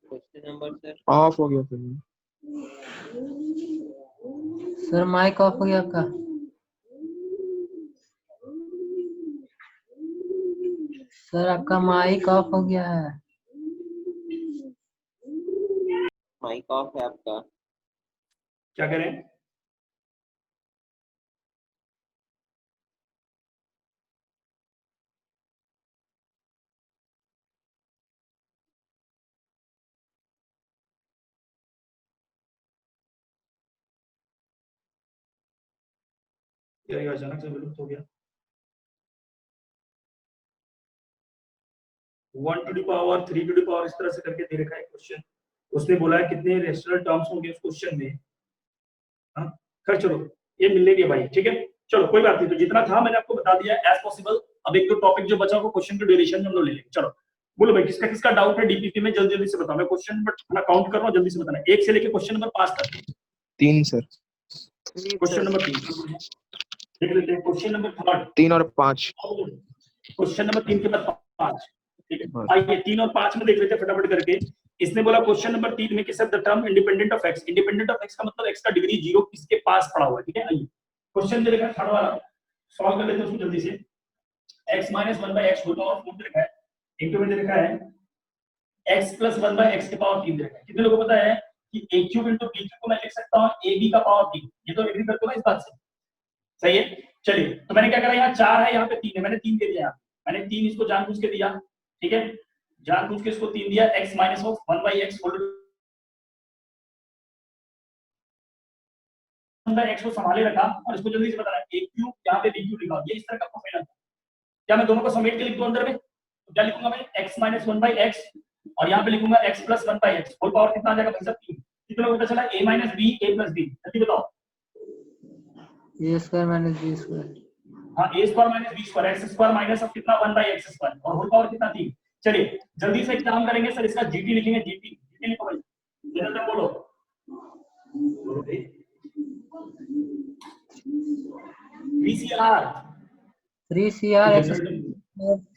क्वेश्चन नंबर सर ऑफ हो गया फिर। सर माइक ऑफ हो गया आपका। सर आपका माइक ऑफ हो गया है। माइक ऑफ है आपका। क्या करें, ये अचानक से विलुप्त हो गया। 1 to the power 3 to the power इस तरह से करके दे रखा है क्वेश्चन, उसने बोला है कितने रेशनल टर्म्स होंगे उस क्वेश्चन में। हाँ, खैर चलो ये मिल लेंगे भाई, ठीक है, चलो कोई बात नहीं, तो जितना था मैंने आपको बता दिया एज पॉसिबल। अब एक तो टॉपिक जो बचा वो क्वेश्चन की ड्यूरेशन हम लोग ले लेंगे। चलो बोलो भाई, किसका किसका डाउट है डीपीपी में, जल्दी जल्दी से बताओ, मैं क्वेश्चन बट काउंट कर रहा हूँ, जल्दी से बताना, 1 से लेके क्वेश्चन नंबर 5 तक। 3 सर। क्वेश्चन नंबर 3 देख लेते हैं, क्वेश्चन नंबर 3 3 और 5। क्वेश्चन नंबर 3 के बाद 5, ठीक है, आइए 3 और 5 में देख लेते हैं फटाफट करके। इसने बोला क्वेश्चन नंबर 3 में कि sir the term independent of x, independent of x का मतलब एक्स का डिग्री 0 किसके पास पड़ा हुआ है, ठीक है। आइए क्वेश्चन दे रखा है थर्ड वाला, सॉल्व कर लेते हैं उसको जल्दी से। x - 1/x होल पावर 4 दे रखा है, इनटू में दे रखा है x + 1/x के पावर 3 दे रखा है। कितने लोगों को पता है कि a³ * b³ को मैं लिख सकता हूं ab का पावर 3, ये तो एग्री करते हो ना इस बात से, सही है। चलिए तो मैंने क्या करा, यहाँ 4 है, यहाँ पे 3 है, मैंने 3 दे दिया, मैंने 3 इसको जानबूझ के दिया, ठीक है, जानबूझ के इसको 3 दिया, x - 1/x होल x को संभाले रखा और इसको जल्दी से बताना a³ यहाँ पे b³ लिखा, ये इस तरह का फॉर्मूला। क्या मैं दोनों को समेट के लिख दूं अंदर में, तो क्या लिखूंगा मैं x - 1/x और यहाँ पे लिखूंगा x + 1/x होल पावर कितना आ जाएगा भाई साहब 3। कितने लोगों को पता चला a - b a + b, जल्दी बताओ। a² - b²। हाँ a² - b² x² माइनस अब कितना 1/x² और होल पावर कितना 3। चलिए जल्दी से एक काम करेंगे सर, इसका जीटी लिखेंगे, जीटी लिखो भाई, जल्दी बोलो बोलो भाई। 3CR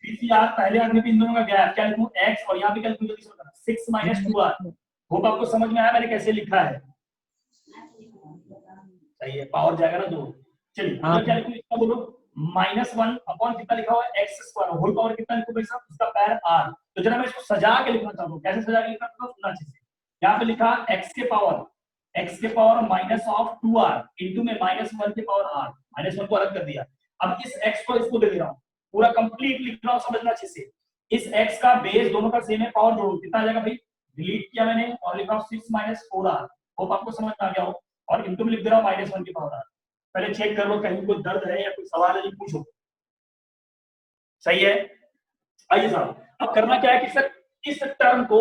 3CR पहले आदमी पे इन दोनों का गैप क्या लिखूं x और यहाँ पे क्या लिखूं जल्दी से बताना 6 - 2r। होप आपको समझ में आया मैंने कैसे लिखा है, सही है, पावर जाएगा ना 2। चलिए अगर क्या लिखूं इसका बोलो -1 अपॉन कितना लिखा हुआ है x² होल पावर कितना लिखूं भाई साहब, उसका पैर r। तो जरा मैं इसको सजा के लिखना चाहता हूं, कैसे सजा के लिखना चाहता हूं सुनना अच्छे से। यहाँ पे लिखा x के पावर -2r इनटू में -1 के पावर r, -1 को अलग कर दिया। अब इस x को इसको दे दे रहा हूं, पूरा कंप्लीट लिख रहा हूं, समझना अच्छे से। इस x का बेस दोनों का सेम है, पावर जोड़ो कितना आ जाएगा भाई, डिलीट किया मैंने और लिखा 6 - 4r। होप आपको समझ में आ गया हो, और इनटू में लिख दे रहा हूं -1 की पावर r। पहले चेक कर लो कहीं कोई दर्द है या कोई सवाल है, पूछो, सही है। आइए साहब अब करना क्या है कि सर इस टर्म को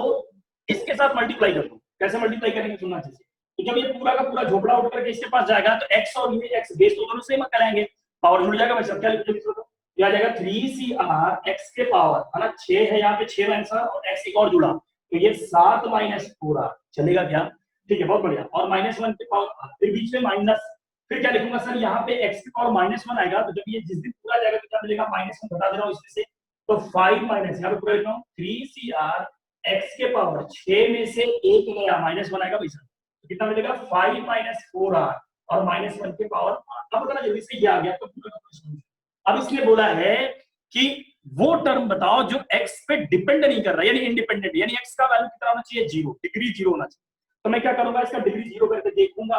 इसके साथ मल्टीप्लाई कर दो। कैसे मल्टीप्लाई करेंगे सुनना अच्छे से। तो जब ये पूरा का पूरा झोपड़ा उठ करके इसके पास जाएगा तो x और ये x बेस तो दोनों सेम कराएंगे, पावर जुड़ जाएगा। वैसे क्या लिखोगे इसको, क्या आ जाएगा 3CR x के पावर, है ना, 6 है यहाँ पे 6 आंसर और x एक और जुड़ा तो ये 7 - 4r चलेगा क्या, ठीक है, बहुत बढ़िया। और -1 के पावर फिर बीच में माइनस, फिर क्या लिखूंगा सर यहाँ पे x के पावर -1 आएगा तो जब ये जिस दिन पूरा जाएगा तो क्या मिलेगा, -1 घटा दे रहा हूँ इसमें से, तो 5 माइनस यहाँ पे पूरा लिख रहा हूँ 3CR x के पावर 6 में से 1 गया -1 आएगा पैसा, तो कितना मिलेगा 5 - 4r और -1 के पावर r। अब बताना जल्दी से, ये आ गया तो पूरा प्रश्न। अब इसने बोला है कि वो टर्म बताओ जो x पे डिपेंड नहीं कर रहा, यानी इंडिपेंडेंट, यानी x का वैल्यू कितना होना चाहिए 0, डिग्री 0 होना चाहिए। तो मैं क्या करूंगा, इसका डिग्री 0 करके देखूंगा,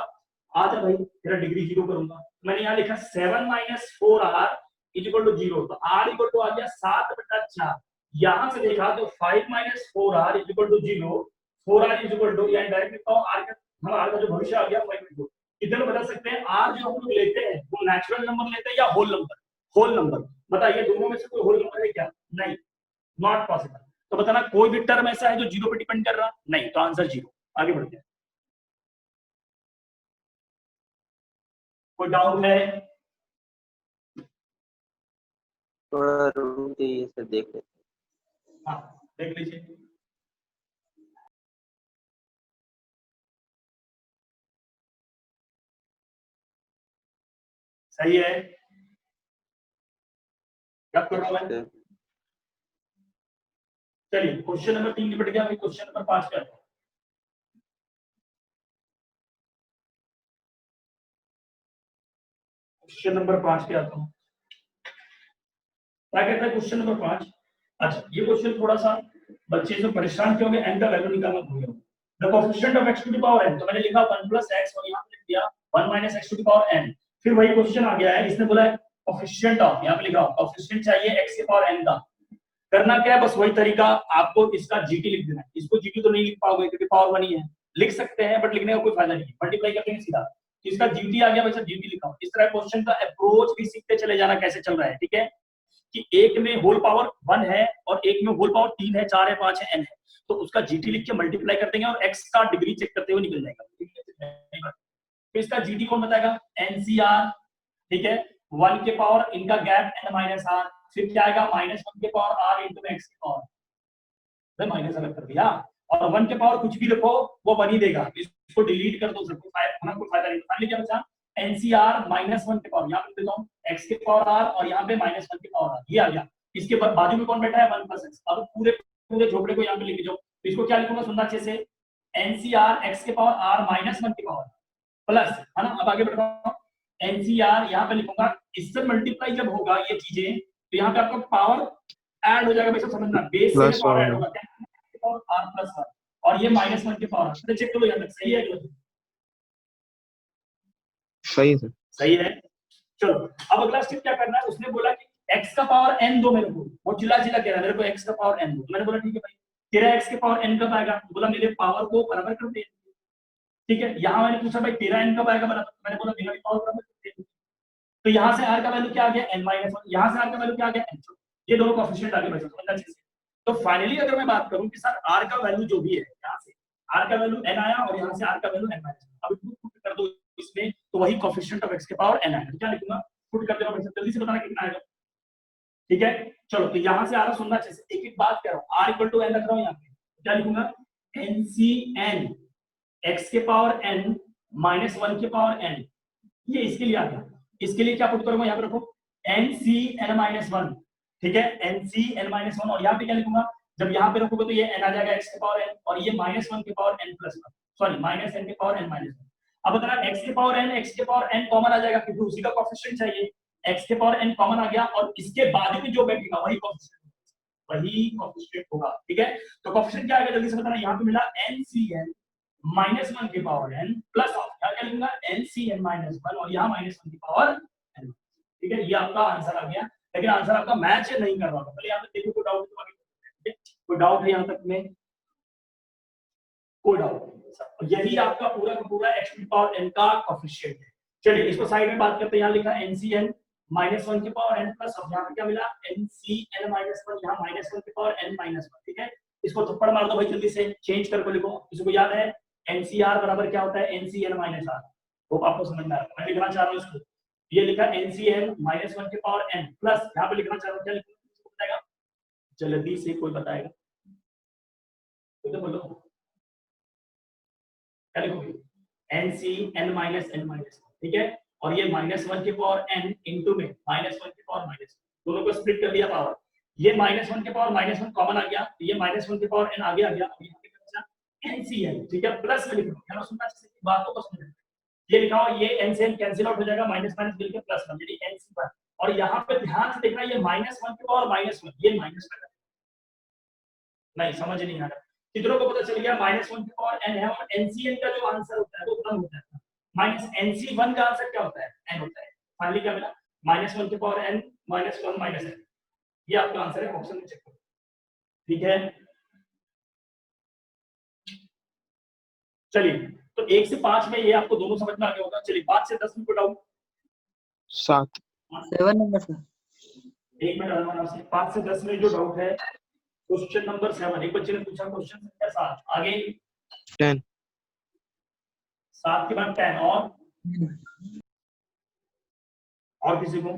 आ जा भाई तेरा डिग्री 0 करूंगा। मैंने यहाँ लिखा 7 - 4r = 0, तो r = आ गया 7/4। यहां से देखा तो 5 - 4r = 0, 4r = यानी डायरेक्ट लिखता हूं r का, हम r का जो भविष्य आ गया 5/4। इधर बता सकते हैं r जो हम लोग लेते हैं वो नेचुरल नंबर लेते हैं या होल नंबर, होल नंबर बताइए, दोनों में से कोई होल नंबर है क्या, नहीं, नॉट पॉसिबल। तो बताना कोई भी टर्म ऐसा है जो 0 पे डिपेंड कर रहा, नहीं, तो आंसर 0। आगे बढ़ते हैं, कोई डाउट है, थोड़ा रुक जाइए सर, देख लेते हैं। हाँ देख लीजिए। सही है, कब कर रहा हूं मैं? सर, चलिए क्वेश्चन नंबर 3 निपट गया, अभी क्वेश्चन नंबर 5 पे आता हूं। क्वेश्चन नंबर 5 पे आता हूं। क्या कहता है क्वेश्चन नंबर 5? अच्छा, ये क्वेश्चन थोड़ा सा बच्चे से परेशान क्यों होंगे, n का वैल्यू निकालना भूल गए। The coefficient of x to the power n, तो मैंने लिखा 1 + x और यहां पे लिख दिया 1 - x to the power n। फिर वही क्वेश्चन आ गया है, इसने बोला है कोएफिशिएंट ऑफ, यहां पे लिखा कोएफिशिएंट चाहिए x की पावर n का। करना क्या है, बस वही तरीका, आपको इसका जीटी लिख देना है। इसको जीटी तो नहीं लिख पाओगे क्योंकि पावर 1 ही है, लिख सकते हैं बट लिखने का कोई फायदा नहीं है, मल्टीप्लाई कर देंगे सीधा। तो इसका जीटी आ गया, वैसे जीटी लिखा। इस तरह क्वेश्चन का अप्रोच भी सीखते चले जाना कैसे चल रहा है, ठीक है, कि एक में होल पावर 1 है और एक में होल पावर 3 है, 4 है, 5 है, n है, तो उसका जीटी लिख के मल्टीप्लाई कर देंगे और x का डिग्री चेक करते हुए निकल जाएगा। तो इसका जीटी कौन बताएगा? एनसीआर, ठीक है, 1 के पावर इनका गैप n - r, फिर क्या आएगा -1 के पावर r into x के पावर, मैं माइनस अलग कर दिया, और 1 के पावर कुछ भी रखो वो बन ही देगा, इसको डिलीट कर दो, सबको फायदा, कोई फायदा नहीं। फाइनली क्या बचा? एनसीआर -1 के पावर, यहाँ पे देता हूँ x के पावर r और यहाँ पे -1 के पावर r, ये आ गया। इसके बाद बाजू में कौन बैठा है? 1 + x। अब पूरे पूरे झोपड़े को यहाँ पे लेके जाओ, तो इसको क्या लिखूंगा सुनना अच्छे से, एनसीआर x के पावर r -1 के पावर प्लस, है ना। अब आगे बढ़ रहा हूँ, एनसीआर यहाँ पे लिखूंगा, इससे मल्टीप्लाई जब होगा ये चीजें तो यहाँ पे आपका पावर ऐड हो जाएगा, वैसे समझना, बेस से पावर ऐड होगा, क्या और r + 1 और ये -1 के पावर, तो चेक करो यहाँ तक सही है, सही है। सही है। चलो अब अगला स्टेप क्या करना है, उसने बोला कि x का पावर n दो मेरे को, वो चिल्ला चिल्ला कह रहा है मेरे को x का पावर n दो। मैंने बोला ठीक है भाई, तेरा x के पावर n कब आएगा? बोला मेरे पावर को बराबर कर दे, ठीक है। यहाँ मैंने पूछा भाई तेरा n कब आएगा बराबर, मैंने बोला मेरा भी पावर बराबर कर दे। तो यहाँ से r का वैल्यू क्या आ गया? n - 1, यहाँ से r का वैल्यू क्या आ गया? n। ये दोनों कोएफिशिएंट आ गए भाई, समझना अच्छे से। तो फाइनली अगर मैं बात करूं कि सर r का वैल्यू जो भी है, यहाँ से r का वैल्यू n आया और यहाँ से r का वैल्यू n - 1, अब इसको पुट कर दो इसमें, तो वही कोएफिशिएंट ऑफ x के पावर n आएगा। क्या लिखूंगा? पुट कर देना भाई, जल्दी से बताना कितना आएगा, ठीक है। चलो तो यहाँ से आ रहा, सुनना अच्छे से, एक एक बात कह रहा हूँ, r = n रख रहा हूँ यहाँ पे, क्या लिखूंगा? ncn x के पावर n -1 के पावर n, ये इसके लिए आ गया। इसके लिए क्या पुट करूंगा? यहाँ पे रखो ncn-1, ठीक है, ncn-1, और यहाँ पे क्या लिखूंगा? जब यहाँ पे रखोगे तो ये n आ जाएगा x के पावर n और ये -1 के पावर n + 1, सॉरी -n के पावर n - 1। अब बता रहा x के पावर n कॉमन आ जाएगा क्योंकि उसी का कोएफिशिएंट चाहिए, x के पावर n कॉमन आ गया और इसके बाद में जो बैठेगा वही कोएफिशिएंट होगा, ठीक है। तो कोएफिशिएंट क्या आएगा जल्दी से बताना, यहाँ पे मिला ncn -1 के पावर n प्लस क्या क्या लिखूंगा? ncn-1 और यहाँ -1 की पावर n, ठीक है। ये आपका आंसर आ गया, लेकिन आंसर आपका मैच नहीं कर रहा था, पहले यहाँ पे देखो, कोई डाउट है? कोई डाउट है यहाँ तक में? कोई डाउट नहीं, यही आपका पूरा का पूरा x की पावर n का कोएफिशिएंट है। चलिए इसको साइड में बात करते हैं, यहाँ लिखा ncn -1 के पावर n प्लस, अब यहाँ पे क्या मिला? ncn-1, यहाँ -1 के पावर n - 1, ठीक है। इसको थप्पड़ मार दो भाई, जल्दी से चेंज करके लिखो, किसी को याद है NCR बराबर क्या होता है? NCn - r, वो आपको समझ में आ रहा है, मैं लिखना चाह रहा हूँ इसको, ये लिखा NCn -1 के पावर n प्लस, यहाँ पे लिखना चाह रहा हूँ, क्या लिखूंगा? जल्दी से कोई बताएगा? तो बोलो क्या लिखोगे? NCn-n-, ठीक है, और ये -1 के पावर n इनटू में -1 के पावर -1, दोनों को स्प्लिट कर दिया पावर, ये -1 के पावर -1 कॉमन आ गया, ये -1 के पावर n आगे आ गया, अब यहाँ पे बचा NCn, ठीक है, प्लस में लिख लो, क्या सुनना चाहिए, बातों को समझो, ये लिखा हो, ये n से n कैंसिल आउट हो जाएगा, माइनस माइनस मिलकर प्लस बन जाएगी NC1, और यहाँ पे ध्यान से देखना, ये -1 के पावर -1, ये माइनस कर नहीं, समझ नहीं आ रहा, कितनों को पता चल गया? -1 की पावर n है और NCn का जो आंसर होता है वो 1 होता है, माइनस NC1 का आंसर क्या होता है? n होता है। फाइनली क्या मिला? -1 की पावर n -1 n, ये आपका आंसर है, ऑप्शन में चेक करो, ठीक है। चलिए तो 1 से 5 में ये आपको दोनों समझ में आ गया होगा। चलिए 5 से 10 में कोई डाउट? 7 7 number sir. एक मिनट आराम से, 5 से 10 में जो डाउट है, क्वेश्चन नंबर 7, एक बच्चे ने पूछा क्वेश्चन संख्या 7, आगे 10 7 के बाद 10 और किसी को?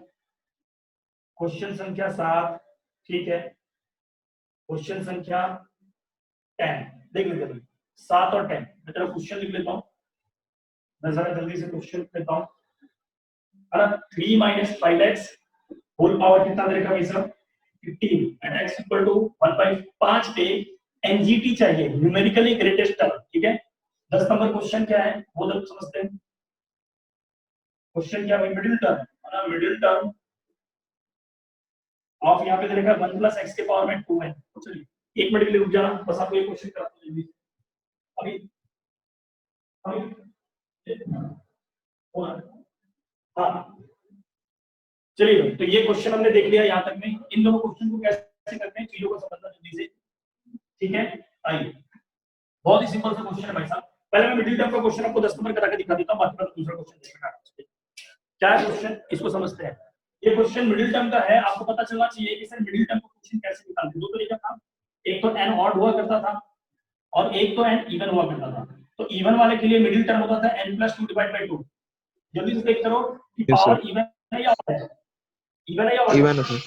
क्वेश्चन संख्या 7, ठीक है। क्वेश्चन संख्या 10 देख लेते हैं, 7 और 10। मैं तेरा क्वेश्चन लिख लेता हूँ, मैं जरा जल्दी से क्वेश्चन लिख लेता हूँ। 3 - 5x होल पावर कितना दे रखा भाई साहब 15 एंड x इक्वल टू 1/5 पे एनजीटी चाहिए, न्यूमेरिकली ग्रेटेस्ट टर्म, ठीक है। 10 नंबर क्वेश्चन क्या है वो जब समझते हैं। क्वेश्चन क्या है, मिडिल टर्म, है ना, मिडिल टर्म ऑफ यहाँ पे दे रखा है 1 + x के पावर में 2n। चलिए 1 मिनट के लिए रुक जाना, बस आपको ये क्वेश्चन कराता हूं जल्दी। अभी हाँ चलिए, तो ये क्वेश्चन हमने देख लिया यहाँ तक में। इन दोनों क्वेश्चन को कैसे करते हैं चीजों को समझना जल्दी से, ठीक है। आइए, बहुत ही सिंपल सा क्वेश्चन है भाई साहब। पहले मैं मिडिल टर्म का क्वेश्चन आपको 10 नंबर करा के दिखा देता हूँ, बाकी का दूसरा क्वेश्चन देखना। क्या है क्वेश्चन, इसको समझते हैं। ये क्वेश्चन मिडिल टर्म का है, आपको पता चलना चाहिए कि सर मिडिल टर्म का क्वेश्चन कैसे निकालते हैं। दो तरीका था, एक तो n ऑड हुआ करता था और एक तो n इवन हुआ करता था। तो इवन वाले के लिए मिडिल टर्म होता था n + 2/2। जल्दी से देख करो कि पावर इवन है या ऑड है, इवन है या ऑड इवन है,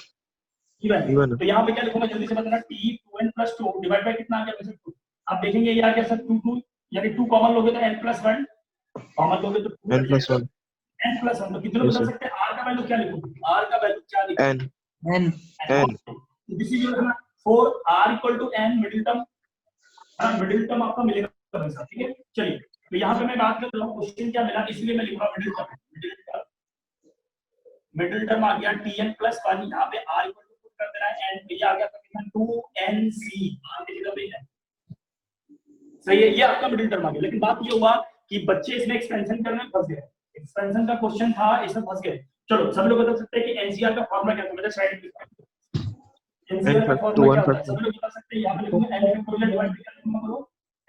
इवन। तो यहाँ पे क्या लिखूंगा जल्दी से बताना, t 2n + 2 डिवाइड बाय कितना आ गया वैसे 2। आप देखेंगे ये आ गया सर 2 2, यानी 2 कॉमन लोगे तो n + 1 कॉमन लोगे तो n + 1 n + 1। तो कितने बदल सकते हैं, r का वैल्यू क्या लिखूं, r का वैल्यू क्या लिखूं, n this is your 4 r = n middle term. Middle term आपका मिलेगा वैसा, ठीक है। चलिए, तो यहाँ पे मैं बात कर रहा हूँ क्वेश्चन क्या मिला, इसलिए मैं लिख रहा हूँ मिडिल टर्म। मिडिल टर्म आ गया tn + 1, यहाँ पे r इक्वल टू पुट कर देना है n, ये आ गया कितना 2nc, r की जगह पे है, सही है। ये आपका मिडिल टर्म आ गया। लेकिन बात ये हुआ कि बच्चे इसमें एक्सपेंशन करने में फंस गए, एक्सपेंशन का क्वेश्चन था इसमें फंस गए। चलो सब लोग बता सकते हैं कि एनसीआर का फॉर्मूला क्या था, मैं साइड पे एनसीआर का फॉर्मूला क्या होता है, सब लोग बता सकते हैं। यहां पे लिखूंगा n फैक्टोरियल डिवाइड बाय क्या लिखूंगा बोलो,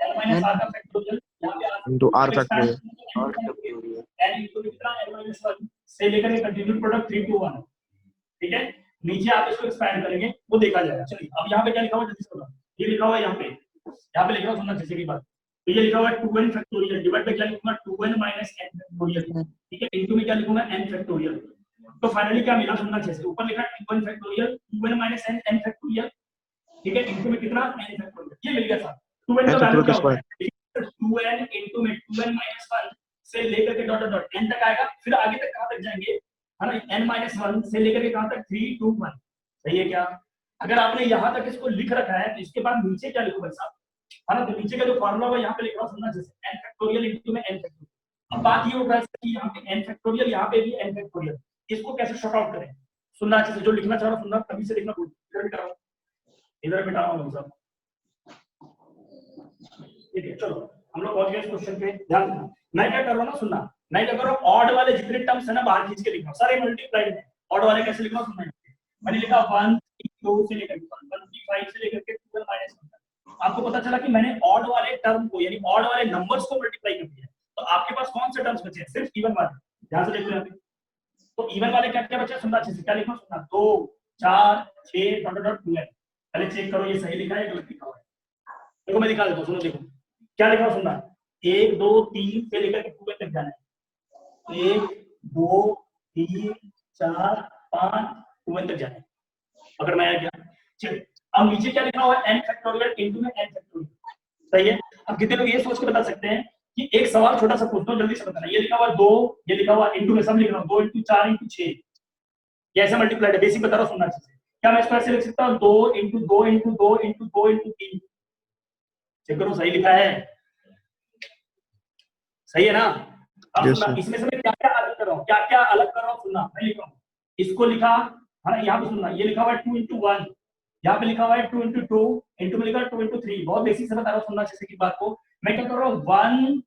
n - r का फैक्टोरियल, यहां पे into r factorial n into कितना n - 1 से लेकर के कंटीन्यूअस प्रोडक्ट 3 to 1, ठीक है। नीचे आप इसको एक्सपैंड करेंगे वो देखा जाएगा। चलिए, अब यहाँ पे क्या लिखा हुआ है जल्दी से बताओ, ये लिखा हुआ है यहाँ पे लिखा हुआ, सुनना जैसे की बात। तो ये लिखा हुआ है 2n फैक्टोरियल डिवाइड बाय क्या लिखूंगा 2n - n फैक्टोरियल, ठीक है। इनटू में क्या लिखूंगा n फैक्टोरियल। तो फाइनली क्या मिला, सुनना जैसे ऊपर लिखा है 2n factorial 2n - n factorial, ठीक है। इनटू में कितना n फैक्टोरियल, ये मिल गया था। 2n का वैल्यू क्या होता है, 2n इनटू में 2n - 1 से लेकर के डॉट डॉट n तक आएगा, फिर आगे तक कहां तक जाएंगे, है ना, n - 1 से लेकर के कहां तक 3 to 1, सही है क्या। अगर आपने यहां तक इसको लिख रखा है तो इसके बाद नीचे क्या लिखो भाई साहब, है ना, तो नीचे का जो फार्मूला है यहाँ पे लिख रहा हूँ, समझना जैसे n फैक्टोरियल इनटू में n फैक्टोरियल। अब बात ये हो रहा है कि यहाँ पे n फैक्टोरियल, यहाँ पे भी n फैक्टोरियल, इसको कैसे शॉर्ट आउट करें, सुनना जैसे जो लिखना चाह रहा हूँ सुनना, कभी से लिखना, इधर बिठा रहा हूँ, इधर बिठा रहा हूँ सब, ठीक है। चलो हम लोग पहुंच गए इस क्वेश्चन पे, ध्यान देना। मैं क्या कर रहा हूँ ना, सुनना, मैं क्या कर रहा हूँ, ऑड वाले जितने टर्म्स है ना बाहर खींच के लिख रहा हूँ, सारे मल्टीप्लाइड है। ऑड वाले कैसे लिख रहा हूँ सुनना, मैंने लिखा 1 2 से लेकर 1 से लेकर के 2 - 1। आपको पता चला कि मैंने ऑड वाले टर्म को यानी ऑड वाले नंबर्स को मल्टीप्लाई कर दिया। तो आपके पास कौन से टर्म्स बचे हैं, सिर्फ इवन वाले, ध्यान से देखो यहाँ पे। तो इवन वाले क्या क्या बचे, सुनना अच्छे से, क्या लिखा सुनना, 2 4 6 डॉट डॉट 2n। पहले चेक करो ये सही लिखा है या गलत लिखा हुआ है, देखो मैं दिखा देता हूँ, सुनो देखो क्या लिखा सुनना, 1 2 3 से लेकर के 2n तक जाना है, 1 2 3 4 5 2n तक जाना है, अगर मैं आया क्या। चलिए, अब नीचे क्या लिखा हुआ है, n फैक्टोरियल इनटू में n फैक्टोरियल, सही है। अब कितने लोग ये सोच के बता सकते हैं कि एक सवाल छोटा सा पूछता हूं, जल्दी से बताना, ये लिखा हुआ 2, ये लिखा हुआ इनटू में, सब लिख रहा हूं 2 × 4 × 6, ये ऐसे मल्टीप्लाइड है, बेसिक बता रहा हूं, सुनना अच्छे से। क्या मैं इसको ऐसे लिख सकता हूं, 2 × 2 × 2 × 2 × 3, चेक करो सही लिखा है, सही है ना। अब सुनना, इसमें से मैं क्या क्या अलग कर रहा हूं, क्या क्या अलग कर रहा हूं, सुनना, मैं लिख रहा हूं, इसको लिखा है ना, यहाँ पे सुनना, ये लिखा हुआ है 2 × 1, यहाँ पे लिखा हुआ है 2 × 2, इनटू में लिखा है 2 × 3, बहुत बेसिक से बता रहा हूँ, सुनना जैसे की बात को। मैं क्या कर रहा हूँ, 1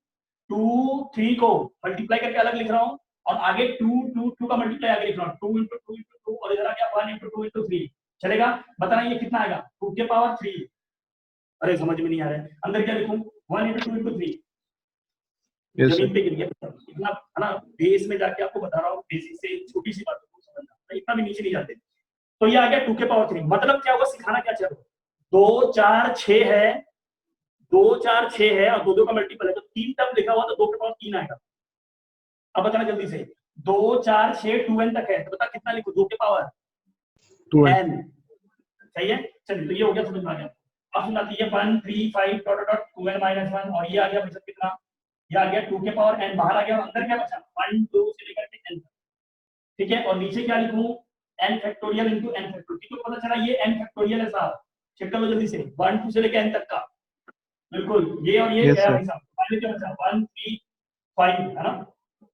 2 3 को मल्टीप्लाई करके अलग लिख रहा हूँ, और आगे 2 2 2 का मल्टीप्लाई आगे लिख रहा हूँ, 2 × 2 × 2, और इधर आ गया 1 × 2 × 3, चलेगा। बताना ये कितना आएगा, 2 की पावर 3, अरे समझ में नहीं आ रहा है, अंदर क्या लिखूं, 1 × 2 × 3, जमीन पे गिर गया इतना, है ना, बेस में जाके आपको बता रहा हूँ, बेसिक से छोटी सी बात को समझना, इतना भी नीचे नहीं जाते। तो ये आ गया 2 की पावर 3, मतलब क्या होगा, सिखाना क्या चाह रहे हो, 2 4 6 है, 2 4 6 है और 2 2 का मल्टीपल है, तो 3 टर्म लिखा हुआ तो 2 की पावर 3 आएगा। अब बताना जल्दी से, 2 4 6 2n तक है, तो बता कितना लिखो, 2 की पावर n सही है। चलिए तो ये हो गया, समझ में आ गया। अब सुनाती है 1 3 5 डॉट डॉट 2n माइनस 1 और ये आ गया मतलब कितना, ये आ गया 2 के पावर n, बाहर आ गया और अंदर क्या बचा 1 2 से लेकर के n, ठीक है। और नीचे क्या लिखूं n factorial into n factorial, तो पता चला ये n फैक्टोरियल है साहब, चेक कर लो जल्दी से 1 2 से लेकर n तक का, बिल्कुल ये और ये गया भाई साहब, पहले क्या बचा 1 3 5 है ना,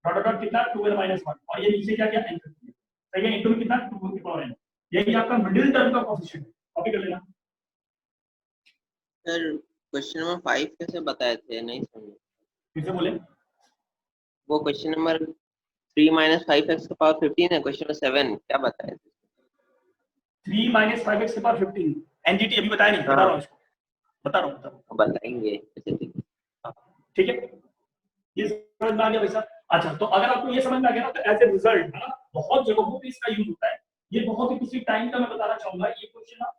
डॉट डॉट कितना 2n माइनस 1 और ये नीचे क्या n फैक्टोरियल, सही है, इनटू कितना 2 की पावर n, यही आपका मिडिल टर्म का कोएफिशिएंट है, कॉपी कर लेना। सर क्वेश्चन नंबर 5 कैसे बताए थे, नहीं समझे। फिर से बोले, वो क्वेश्चन नंबर 3 माइनस 5x का पावर 15 है, क्वेश्चन नंबर 7 क्या बताए थे। 3 माइनस 5x के पावर 15 एनजीटी अभी बताया नहीं, बता रहा हूँ इसको, बता रहा हूँ बताएंगे ठीक है, ये समझ में आ गया भाई साहब। अच्छा तो अगर आपको ये समझ में आ गया ना तो एज ए रिजल्ट है ना बहुत जगहों पे इसका यूज होता है, ये बहुत ही किसी टाइम का मैं बताना चाहूंगा, ये क्वेश्चन ना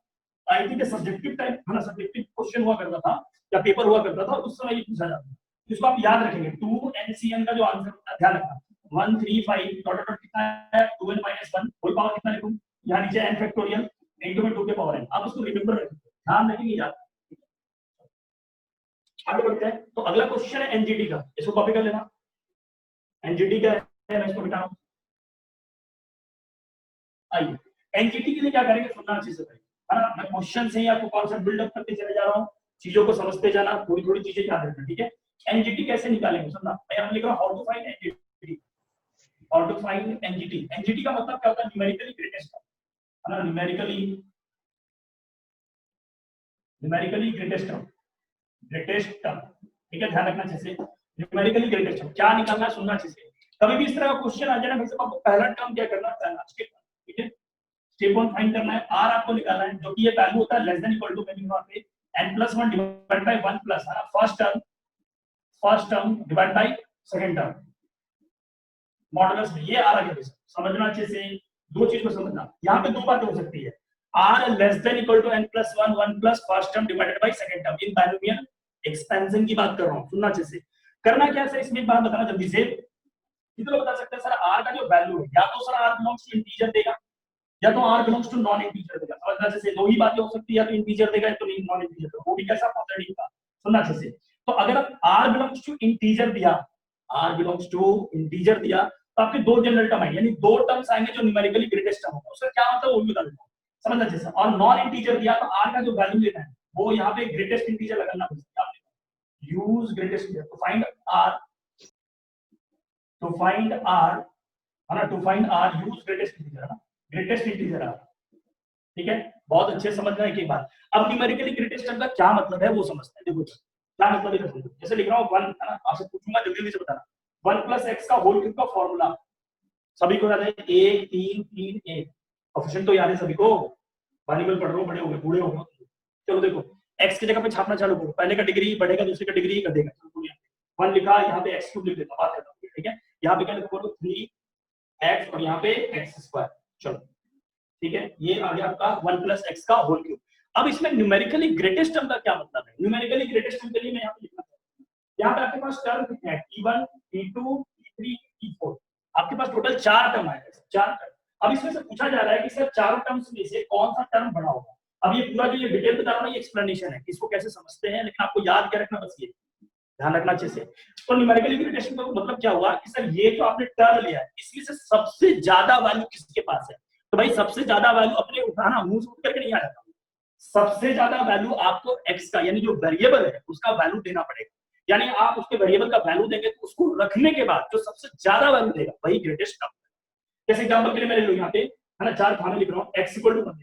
आई थिंक सब्जेक्टिव टाइम है ना, सब्जेक्टिव क्वेश्चन हुआ करता था या पेपर हुआ करता था, उस समय ये पूछा जाता था, इसको आप याद रखेंगे 2 NCN का जो आंसर होता है ध्यान रखना 1 3 5 डॉट डॉट कितना है 2n माइनस 1 होल पावर कितना लिखूं, यहाँ नीचे n फैक्टोरियल इनटू में 2 के पावर n, आप उसको रिमेंबर रखेंगे, ध्यान रखेंगे याद। आगे बढ़ते हैं, तो अगला क्वेश्चन है एनजीटी का, इसको कॉपी कर लेना। एनजीटी का है, मैं इसको मिटा रहा हूं। आइए एनजीटी के लिए क्या करेंगे सुनना अच्छे से है ना, मैं क्वेश्चन से ही आपको कॉन्सेप्ट बिल्डअप करते चले जा रहा हूं, चीजों को समझते जाना, थोड़ी थोड़ी चीजें याद रखना, ठीक है। एनजीटी कैसे निकालेंगे सुनना, मैं यहां लिख रहा हूं how to find NGT, how to find NGT. NGT का मतलब क्या होता है, न्यूमेरिकली ग्रेटेस्ट है ना, न्यूमेरिकली ग्रेटेस्ट टर्म, ठीक है, ध्यान रखना अच्छे से, न्यूमेरिकली ग्रेटेस्ट टर्म क्या निकालना है सुनना अच्छे से। कभी भी इस तरह का क्वेश्चन आ जाए ना भाई साहब, आपको पहला टर्म क्या करना है, पहला स्टेप, ठीक है, स्टेप 1 फाइंड करना है, r आपको निकालना है जो कि ये वैल्यू होता है less than equal to meaning वहां पे n+1 डिवाइड बाय 1 प्लस है ना first term divide by second term modulus में, ये आ रहा है समझना अच्छे से, दो चीज को समझना, यहाँ पे दो बातें हो सकती है, r less than equal to n+1 1 plus first term divided by second term, in binomial expansion की बात कर रहा हूं, सुनना अच्छे से। करना क्या है इसमें एक बात बताना जल्दी से, कितने लोग बता सकते हैं सर r का जो वैल्यू है, या तो sir r belongs to integer देगा या तो r belongs to non integer देगा, समझना अच्छे से, दो ही बातें हो सकती है, या तो इंटीजर देगा या तो नॉन इंटीजर देगा, वो भी कैसा पॉजिटिव का, सुनना अच्छे से। तो अगर r बिलोंग्स टू इंटीजर दिया, r बिलोंग्स टू इंटीजर दिया तो आपके दो जनरल टर्म आएंगे, यानी दो टर्म्स आएंगे जो न्यूमेरिकली ग्रेटेस्ट टर्म होगा, उसका क्या मतलब वो भी बता देता हूं, समझना अच्छे से। और नॉन इंटीजर दिया तो r का जो वैल्यू लेना है वो यहाँ पे ग्रेटेस्ट इंटीजर लगाना पड़ेगा, use greatest integer to find r, है ना, to find r use greatest integer, है ना, ग्रेटेस्ट इंटीजर r, ठीक है, बहुत अच्छे समझना है एक बात। अब न्यूमेरिकली ग्रेटेस्ट टर्म का क्या मतलब है वो समझते हैं, देखो क्या मतलब है, जैसे लिख रहा हूं 1 है ना, आपसे पूछूंगा जल्दी जल्दी से बताना, 1 + x का होल क्यूब का फार्मूला सभी को याद है, 1 3 3 1, ऑप्शन तो याद है सभी को, बानीबल पढ़ रहे हो, बड़े हो गए, बूढ़े हो गए, चलो देखो x की जगह पे छापना चालू करो, पहले का डिग्री बढ़ेगा, दूसरे का डिग्री घटेगा, 1 लिखा, यहाँ पे x क्यूब लिख देता, बात करता हूं, ठीक है, यहाँ पे क्या लिखो 3x और यहाँ पे x², चलो ठीक है, ये आ गया आपका 1 + x का होल क्यूब। अब इसमें न्यूमेरिकली ग्रेटेस्ट टर्म का क्या मतलब है, न्यूमेरिकली ग्रेटेस्ट टर्म के लिए मैं यहाँ पे लिखना चाहता हूँ, यहाँ पे आपके पास टर्म कितने हैं, t1 t2 t3 t4, आपके पास टोटल 4 टर्म आएगा, 4 टर्म। अब इसमें से पूछा जा रहा है कि सर चारों टर्म्स में से कौन सा टर्म बड़ा होगा। अब ये पूरा जो ये डिटेल बता रहा हूं ना, ये एक्सप्लेनेशन है, इसको कैसे समझते हैं, लेकिन आपको याद क्या रखना, बस ये ध्यान रखना अच्छे से। तो न्यूमेरिकल ग्रेडेशन का मतलब क्या हुआ कि सर ये जो आपने टर्म लिया है इसमें से सबसे ज्यादा वैल्यू किसके पास है, तो भाई सबसे ज्यादा वैल्यू अपने उठाना, मुंह से उठ करके नहीं आ जाता, सबसे ज्यादा वैल्यू आपको x का यानी जो वेरिएबल है उसका वैल्यू देना पड़ेगा, यानी आप उसके वेरिएबल का वैल्यू देंगे तो उसको रखने के बाद जो सबसे ज्यादा वैल्यू देगा वही ग्रेटेस्ट टर्म। जैसे एग्जांपल के लिए मैं ले लूं यहाँ पे है ना, 4 खाने लिख रहा हूँ, x = 1,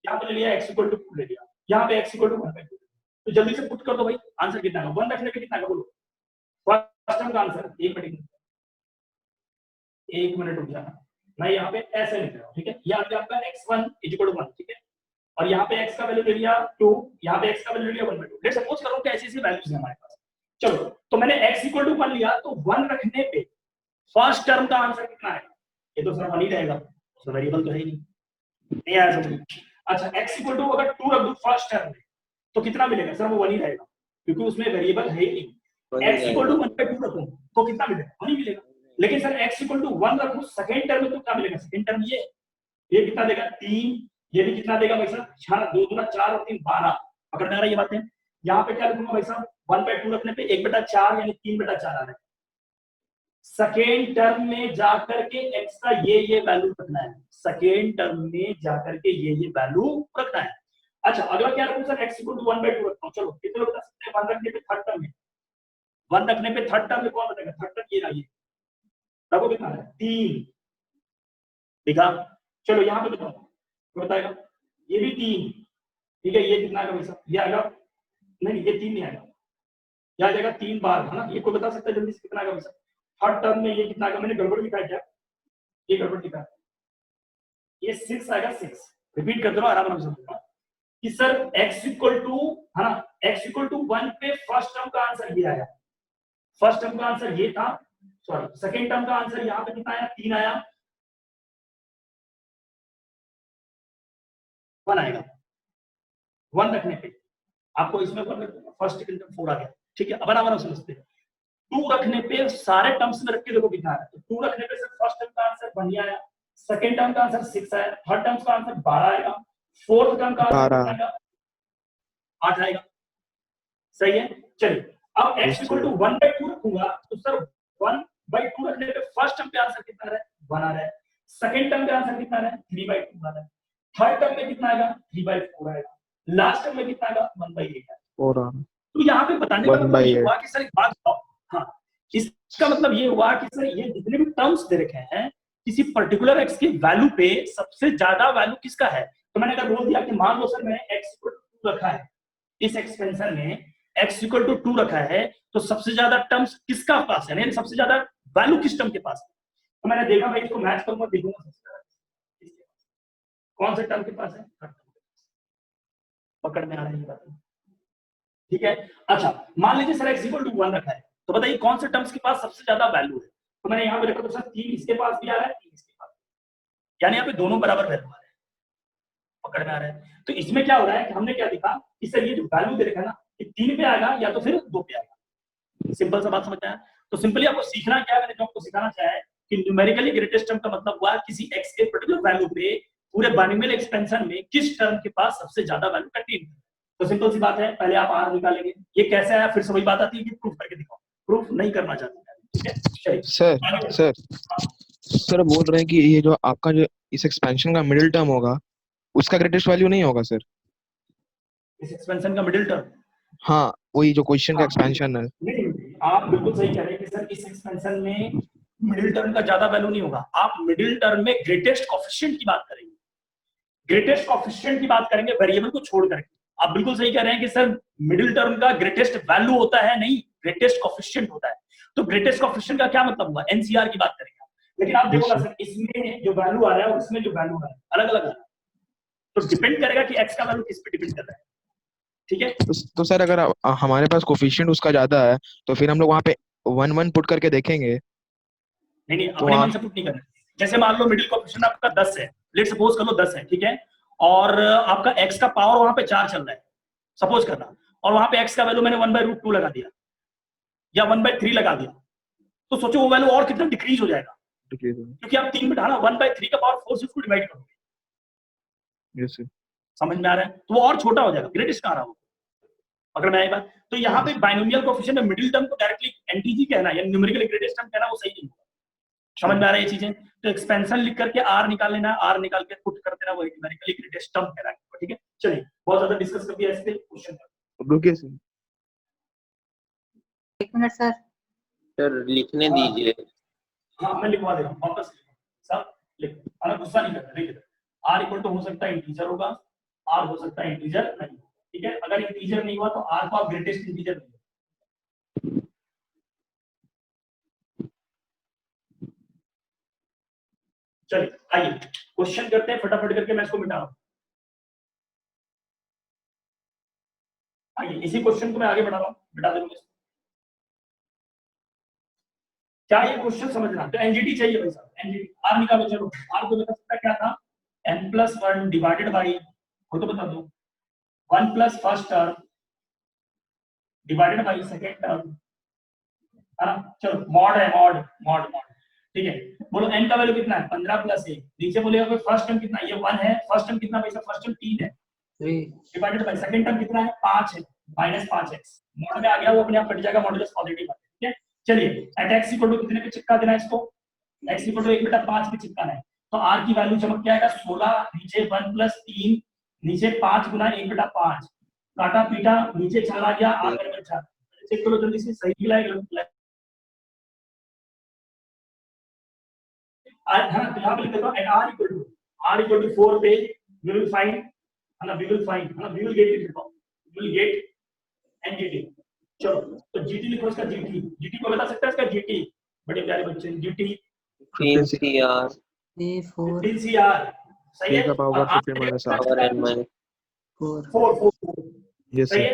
यहाँ पे ले लिया x = 2 ले लिया, यहाँ पे x = 1/2, तो जल्दी से पुट कर दो भाई, आंसर कितना है, 1 रखने पे कितना का बोलो, फर्स्ट टर्म का आंसर 1 मिनट रुक जाना, मैं यहाँ पे ऐसे लिख रहा हूँ, ठीक है, ये आ गया आपका x1 = 1, ठीक है, और यहाँ पे x का वैल्यू ले लिया 2, यहाँ पे x का वैल्यू ले लिया 1/2, लेट्स सपोज करो कि ऐसी वैल्यूज है हमारे पास, चलो तो मैंने x = 1 लिया तो 1 रखने पे फर्स्ट टर्म का आंसर कितना है, ये तो सर 1 ही रहेगा, तो वेरिएबल तो है ही नहीं आया समझ। अच्छा x = अगर 2 रख दूं फर्स्ट टर्म में तो कितना मिलेगा, सर वो 1 ही रहेगा क्योंकि उसमें वेरिएबल है ही नहीं, x = 1/2 रखूं तो कितना मिलेगा, 1 ही मिलेगा, लेकिन सर x = 1 रखूं सेकंड टर्म में तो क्या मिलेगा, सेकंड टर्म ये कितना देगा 3 ये भी कितना देगा भाई साहब, 2 दूना 4 और 3 12। पकड़ में आ रहा है ये बातें। यहाँ पे क्या लिखूंगा भाई साहब, 1/2 रखने पे 1/4 यानी 3/4 आ रहा है। सेकेंड टर्म में जाकर के x का ये वैल्यू रखना है, सेकेंड टर्म में जाकर के ये वैल्यू रखना है। अच्छा अगला क्या रखूं सर, x = 1/2 रखता हूं। चलो कितने बता सकते हैं, 1 रखने पे थर्ड टर्म में, 1 रखने पे थर्ड टर्म में कौन बताएगा, थर्ड टर्म ये रहा, ये देखो कितना है 3 देखा। चलो यहाँ पे बताओ क्या बताएगा, ये भी 3, ठीक है। ये कितना आएगा भाई साहब, ये आएगा, नहीं ये 3 नहीं आएगा, यहाँ जाएगा 3 बार, है ना। ये कोई बता सकता है जल्दी से कितना आएगा भाई साहब, थर्ड टर्म में ये कितना आएगा, मैंने गड़बड़ लिखा है क्या, ये गड़बड़ लिखा है, ये 6 आएगा 6। रिपीट कर दो आराम से कि सर x = है ना, x = 1 पे फर्स्ट टर्म का आंसर ये आया, फर्स्ट टर्म का आंसर ये था, सॉरी सेकंड टर्म का आंसर यहाँ पे कितना आया, 3 आया, 1 आएगा 1 रखने पे आपको इसमें फर्स्ट सेकंड टर्म 4 आ गया, ठीक है। अब आराम से समझते हैं। 2 रखने पे सारे टर्म्स में रख के देखो कितना है, तो 2 रखने पे सर फर्स्ट टर्म का आंसर 1 आया, सेकंड टर्म का आंसर 6 आया, थर्ड टर्म का आंसर 12 आएगा, फोर्थ टर्म का आंसर कितना आएगा, 8 आएगा, सही है। चलिए अब x = 1/2 रखूंगा तो सर 1/2 रखने पे फर्स्ट टर्म पे आंसर कितना आ रहा है, 1 आ रहा है, सेकंड टर्म पे आंसर कितना आ रहा है, 3/2 आ रहा है, थर्ड टर्म में कितना आएगा, 3/4 आएगा, लास्ट टर्म में कितना आएगा, 1/8 आएगा। तो यहाँ पे बताने का मतलब ये हुआ कि सर एक बात बताओ, हाँ इसका मतलब ये हुआ कि सर ये जितने भी टर्म्स दे रखे हैं किसी पर्टिकुलर x की वैल्यू पे सबसे ज्यादा वैल्यू किसका है। तो मैंने अगर बोल दिया कि मान लो सर मैंने x = 2 रखा है, इस एक्सपेंशन में x = 2 रखा है, तो सबसे ज्यादा टर्म्स किसका पास है, यानी सबसे ज्यादा वैल्यू किस टर्म के पास है। तो मैंने देखा भाई इसको मैच करूंगा, देखूंगा सबसे ज्यादा कौन से टर्म के पास है, पकड़ में आ रही है बात, ठीक है। अच्छा मान लीजिए सर x = 1 रखा है, तो बताइए कौन से टर्म्स के पास सबसे ज्यादा वैल्यू है। तो मैंने यहाँ पे रखा तो सर 3 इसके पास भी आ रहा है, 3 इसके पास, यानी यहाँ पे दोनों बराबर वैल्यू आ रहे हैं, पकड़ में आ रहा है। तो इसमें क्या हो रहा है कि हमने क्या देखा कि सर ये जो वैल्यू दे रखा है ना, ये 3 पे आएगा या तो फिर 2 पे आएगा, सिंपल सा बात समझ में आया। तो सिंपली आपको सीखना क्या है, मैंने जो आपको सिखाना चाहा है कि न्यूमेरिकली ग्रेटेस्ट टर्म का मतलब हुआ किसी x के पर्टिकुलर वैल्यू पे पूरे बाइनोमियल एक्सपेंशन में किस टर्म के पास सबसे ज्यादा वैल्यू कंटेन है। तो सिंपल सी बात है, पहले आप r निकालेंगे, ये कैसे आया, फिर से वही बात आती है कि प्रूफ करके दिखाओ, प्रूफ नहीं करना चाहते, ठीक है। सर बोल रहे हैं कि ये जो आपका जो इस एक्सपेंशन का मिडिल टर्म होगा उसका ग्रेटेस्ट वैल्यू नहीं होगा सर, इस एक्सपेंशन का मिडिल टर्म, हाँ वही जो क्वेश्चन का एक्सपेंशन है। नहीं आप बिल्कुल सही कह रहे हैं कि सर इस एक्सपेंशन में मिडिल टर्म का ज्यादा वैल्यू नहीं होगा, आप मिडिल टर्म में ग्रेटेस्ट कोएफिशिएंट की बात करेंगे, ग्रेटेस्ट कोएफिशिएंट की बात करेंगे वेरिएबल को छोड़ करके। आप बिल्कुल सही कह रहे हैं कि सर मिडिल टर्म का ग्रेटेस्ट वैल्यू होता है, नहीं ग्रेटेस्ट कोएफिशिएंट होता है। तो ग्रेटेस्ट कोएफिशिएंट का क्या मतलब हुआ, एनसीआर की बात करेंगे, लेकिन आप देखो ना सर इसमें जो वैल्यू आ रहा है और इसमें जो वैल्यू आ रहा है अलग अलग आ रहा है, तो डिपेंड करेगा कि x का वैल्यू किस पे डिपेंड कर रहा है, ठीक है। तो सर अगर हमारे पास कोफिशिएंट उसका ज्यादा है तो फिर हम लोग वहाँ पे 1 पुट करके देखेंगे। नहीं अपने मन से पुट नहीं करना। जैसे मान लो मिडिल कोएफिशिएंट आपका 10 है, लेट सपोज कर लो 10 है, ठीक है, और आपका x का पावर वहां पे 4 चल रहा है सपोज करना, और वहां पे x का वैल्यू मैंने 1/√2 लगा दिया या 1/3 लगा दिया, तो सोचो वो वैल्यू और कितना डिक्रीज हो जाएगा, क्योंकि आप 3 बिठा ना 1/3 का पावर 4 से उसको डिवाइड करोगे, समझ में आ रहा है, तो वो और छोटा हो जाएगा, ग्रेटेस्ट कहां रहा हो, अगर मैं आई बात। तो यहाँ पे बाइनोमियल कोएफिशिएंट में मिडिल टर्म को डायरेक्टली एनटीजी कहना या न्यूमेरिकल ग्रेटेस्ट टर्म कहना वो सही नहीं होगा, समझ में आ रहा है ये चीजें। तो एक्सपेंशन लिख करके r निकाल लेना, r निकाल के पुट कर देना, वो न्यूमेरिकली ग्रेटेस्ट टर्म कहलाएगा, ठीक है। चलिए बहुत ज्यादा डिस्कस कर दिया इस पे, क्वेश्चन रुकिए सर, 1 मिनट सर, सर लिखने दीजिए। हाँ मैं लिखवा दे रहा हूँ वापस सब लिख, अरे गुस्सा नहीं करना, लिख r इक्वल टू हो सकता है इंटीजर होगा, r हो सकता है इंटीजर नहीं, ठीक है। अगर इंटीजर नहीं हुआ तो r को आप ग्रेटेस्ट इंटीजर नहीं, चलिए आइए क्वेश्चन करते हैं फटाफट करके, मैं इसको मिटा रहा हूं। आइए इसी क्वेश्चन को मैं आगे बढ़ा रहा हूं, मिटा दूंगा इसको। क्या ये क्वेश्चन समझना, तो एनजीटी चाहिए भाई साहब, एनजीटी आर निकालो, चलो आर को बता सकता क्या था, n+1 डिवाइडेड बाई, वो तो बता दो 1 plus first term divided by second term, है ना। चलो मॉड है, मॉड मॉड मॉड ठीक है, बोलो n का वैल्यू कितना है 15 प्लस 1, नीचे बोलेगा कोई फर्स्ट टर्म कितना, ये 1 है, फर्स्ट टर्म कितना पैसा, फर्स्ट टर्म 3 है 3 डिवाइडेड बाय सेकंड टर्म कितना है 5 है -5x, मॉड में आ गया वो अपने आप कट जाएगा, मॉडुलस पॉजिटिव है। ठीक है, चलिए एट x इक्वल टू कितने पे चिपका देना है इसको, x इक्वल टू 1/5 पे चिपकाना है, तो r की वैल्यू चमक के आएगा 16, नीचे 1 + 3, नीचे 5 गुना 1/5, काटा पीटा नीचे चला गया, r मेरे में 4, चेक करो जल्दी से सही निकला है गलत निकला है। हाँ तो यहाँ पे लिख देता हूँ r equal to 4 पे we will find है ना, we will get NGT। चलो तो GT लिखो, इसका GT को बता सकता है इसका GT, बड़े प्यारे बच्चे, GT 3CR 15CR सही है, का power 15 minus power n minus 4 4 yes सही सर है।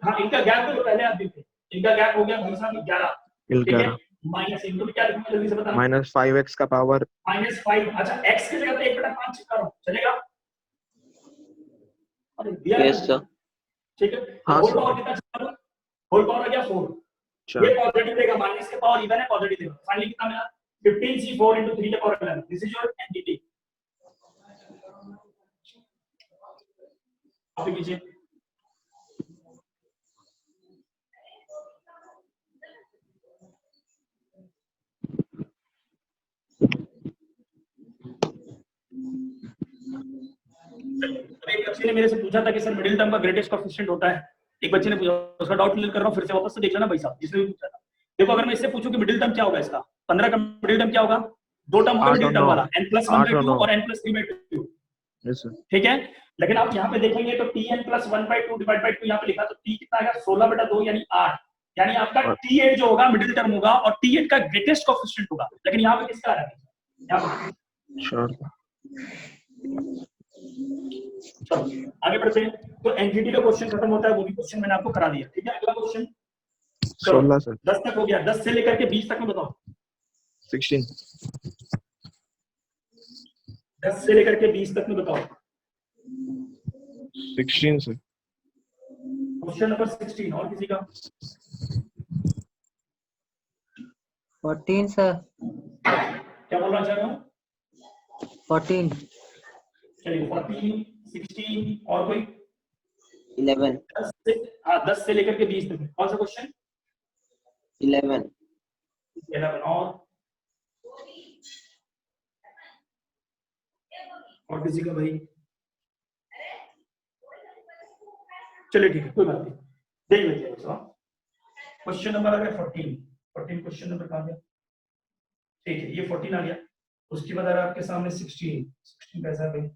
हाँ इनका गैप तो पहले आप देखें, इनका गैप हो गया भाई साहब 11, ठीक है, 11 माइनस इनको भी क्या लिखूंगा जल्दी से बताना, -5x का पावर -5, अच्छा x की जगह पे 1/5 चिपका रहा हूं, चलेगा, अरे दिया यस सर ठीक है, हाँ, होल सर। पावर कितना चिपका रहा, होल पावर आ गया 4, अच्छा ये पॉजिटिव देगा, माइनस के पावर इवन है पॉजिटिव देगा, फाइनली कितना मिला 15c4 into 3 to the power 11, this is your NTT. Copy कीजिए, एक बच्चे ने मेरे से पूछा था कि सर मिडिल टर्म का ग्रेटेस्ट कोएफिशिएंट होता है, एक बच्चे ने पूछा, उसका डाउट क्लियर कर रहा हूं, फिर से वापस से देख लेना भाई साहब जिसने भी पूछा था। देखो अगर मैं इससे पूछूं कि मिडिल टर्म क्या होगा, इसका 15 का मिडिल टर्म क्या होगा, दो टर्म होगा मिडिल टर्म वाला n+1/2 और n+3/2, यस सर ठीक है, लेकिन आप यहाँ पे देखेंगे तो tn+1/2 डिवाइड बाय 2 यहाँ पे लिखा, तो t कितना आएगा 16/2 यानी 8, यानी आपका t8 जो होगा मिडिल टर्म होगा और t8 का ग्रेटेस्ट कोएफिशिएंट होगा, लेकिन यहाँ पे किसका आ रहा है, यहाँ पे श्योर चलो आगे बढ़ते हैं। तो एनजीटी का क्वेश्चन खत्म होता है, वो भी क्वेश्चन मैंने आपको करा दिया, ठीक है, अगला क्वेश्चन 16 सर 10 तक हो गया, 10 से लेकर के 20 तक में बताओ, 16 10 से लेकर के 20 तक में बताओ, 16 सर क्वेश्चन नंबर 16 और किसी का, 14 सर क्या बोलना चाह रहे हो, 14 चलिए 14 16 और कोई 11 10 से, हाँ 10 से लेकर के 20 तक में कौन सा क्वेश्चन, 11 और किसी का भाई, चलिए ठीक है कोई बात नहीं, देख लेते हैं क्वेश्चन नंबर आ गया 14 क्वेश्चन नंबर कहाँ गया, ठीक है ये 14 आ गया, उसके बाद आ रहा है आपके सामने 16 कैसा है भाई,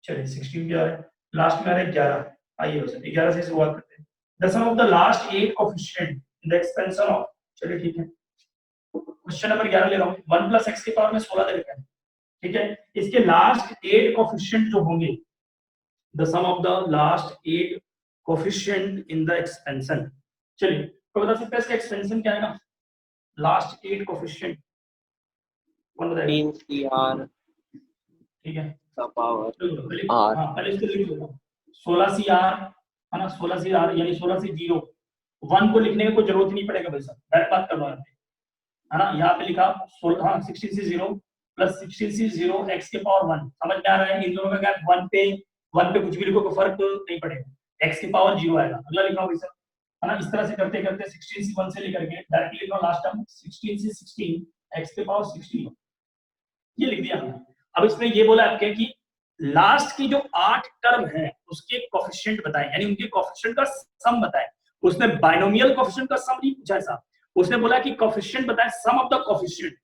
चलिए 16 भी आ रहा है, लास्ट में आ रहा है 11, आइए 11 से शुरुआत करते हैं, the sum of the last 8 coefficient in the expansion of, चलिए ठीक है क्वेश्चन नंबर 11 ले रहा हूँ, 1 + x की पावर में 16 दे रखा है, ठीक है, इसके लास्ट 8 कोएफिशिएंट जो होंगे, the sum of the last 8 coefficient in the expansion, चलिए तो बता सकते हैं इसका एक्सपेंशन क्या आएगा, लास्ट 8 कोएफिशिएंट कौन बताएगा, 3CR ठीक है का पावर R, हाँ पहले इसको लिख लो, 16CR है ना, 16CR यानी 16 1 को लिखने की कोई जरूरत ही नहीं पड़ेगा भाई साहब, डायरेक्ट बात कर रहा हूं है ना, यहाँ पे लिखा 16 हाँ 16C0 + 16C0 x के पावर 1, समझ में आ रहा है, इन दोनों का गैप 1 पे कुछ भी लिखो कोई फर्क नहीं पड़ेगा, x की पावर 0 आएगा, अगला लिखा भाई साहब है ना, इस तरह से करते करते 16C1 से लेकर के डायरेक्टली लिखा लास्ट टर्म 16C16 x के पावर 16, ये लिख दिया हमने। अब इसमें ये बोला आपके कि लास्ट की जो 8 टर्म है उसके कोएफिशिएंट बताएं, यानी उनके कोएफिशिएंट का सम बताएं, उसने बाइनोमियल कोएफिशिएंट का सम नहीं पूछा है साहब, उसने बोला कि कोएफिशिएंट बताएं सम ऑफ द कोएफिशिएंट,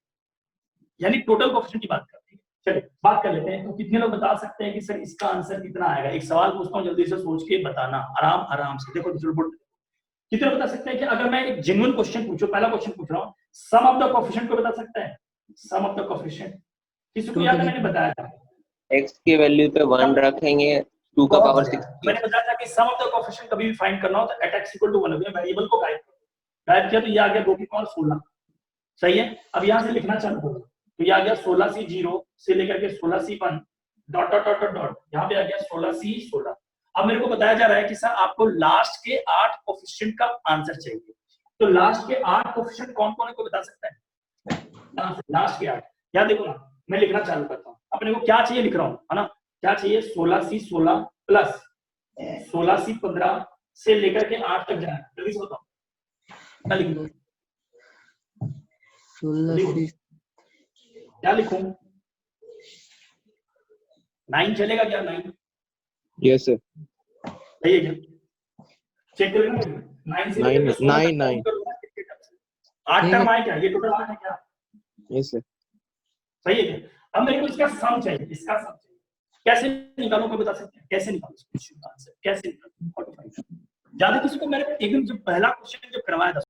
यानी टोटल कोएफिशिएंट की बात करते हैं। चलिए बात कर लेते हैं, तो कितने लोग बता सकते हैं कि सर इसका आंसर कितना आएगा, एक सवाल पूछता हूं जल्दी से सोच के बताना, आराम से देखो रिपोर्ट, कितने बता सकते हैं कि अगर मैं एक जेन्युइन क्वेश्चन पूछूं, पहला क्वेश्चन पूछ रहा हूं, सम ऑफ द कोएफिशिएंट को बता सकते हैं, सम ऑफ द कोएफिशिएंट किसी को याद है, मैंने बताया था x की वैल्यू पे 1 रखेंगे 2 का पावर 6, मैंने बताया था कि सम ऑफ द कोएफिशिएंट कभी भी फाइंड करना हो तो एट x = 1 होगा, वेरिएबल को गायब किया तो ये आ गया 2 की पावर 16, सही है, अब यहां से लिखना चालू करो, तो ये आ गया 16C0 से लेकर के 16C1 dot dot dot dot, यहाँ पे आ गया 16C16। अब मेरे को बताया जा रहा है कि सर आपको लास्ट के 8 कोएफिशिएंट का आंसर चाहिए, तो लास्ट के 8 कोएफिशिएंट कौन कौन है को बता सकता है, लास्ट के 8। या देखो ना, मैं लिखना चालू करता हूँ, अपने को क्या चाहिए लिख रहा हूँ, है ना, क्या चाहिए, 16C16 प्लस 16C15 से लेकर के 8 तक जाना है। जल्दी से बताओ क्या लिखूं, 16C क्या लिखूं, 9 चलेगा क्या, 9 यस सर। सही है क्या, चेक कर लेना, 9 से लेकर के 16 तक काउंट करूंगा, 8 ठीक टर्म है। आए क्या, ये टोटल 8 है क्या, यस सर। सही है क्या। अब मेरे को इसका सम चाहिए, इसका सम चाहिए, कैसे निकालूं, कोई बता सकते हैं कैसे निकालूं आंसर, कैसे निकालूं 45। ज्यादा किसी को मैंने एकदम जब पहला क्वेश्चन जब करवाया था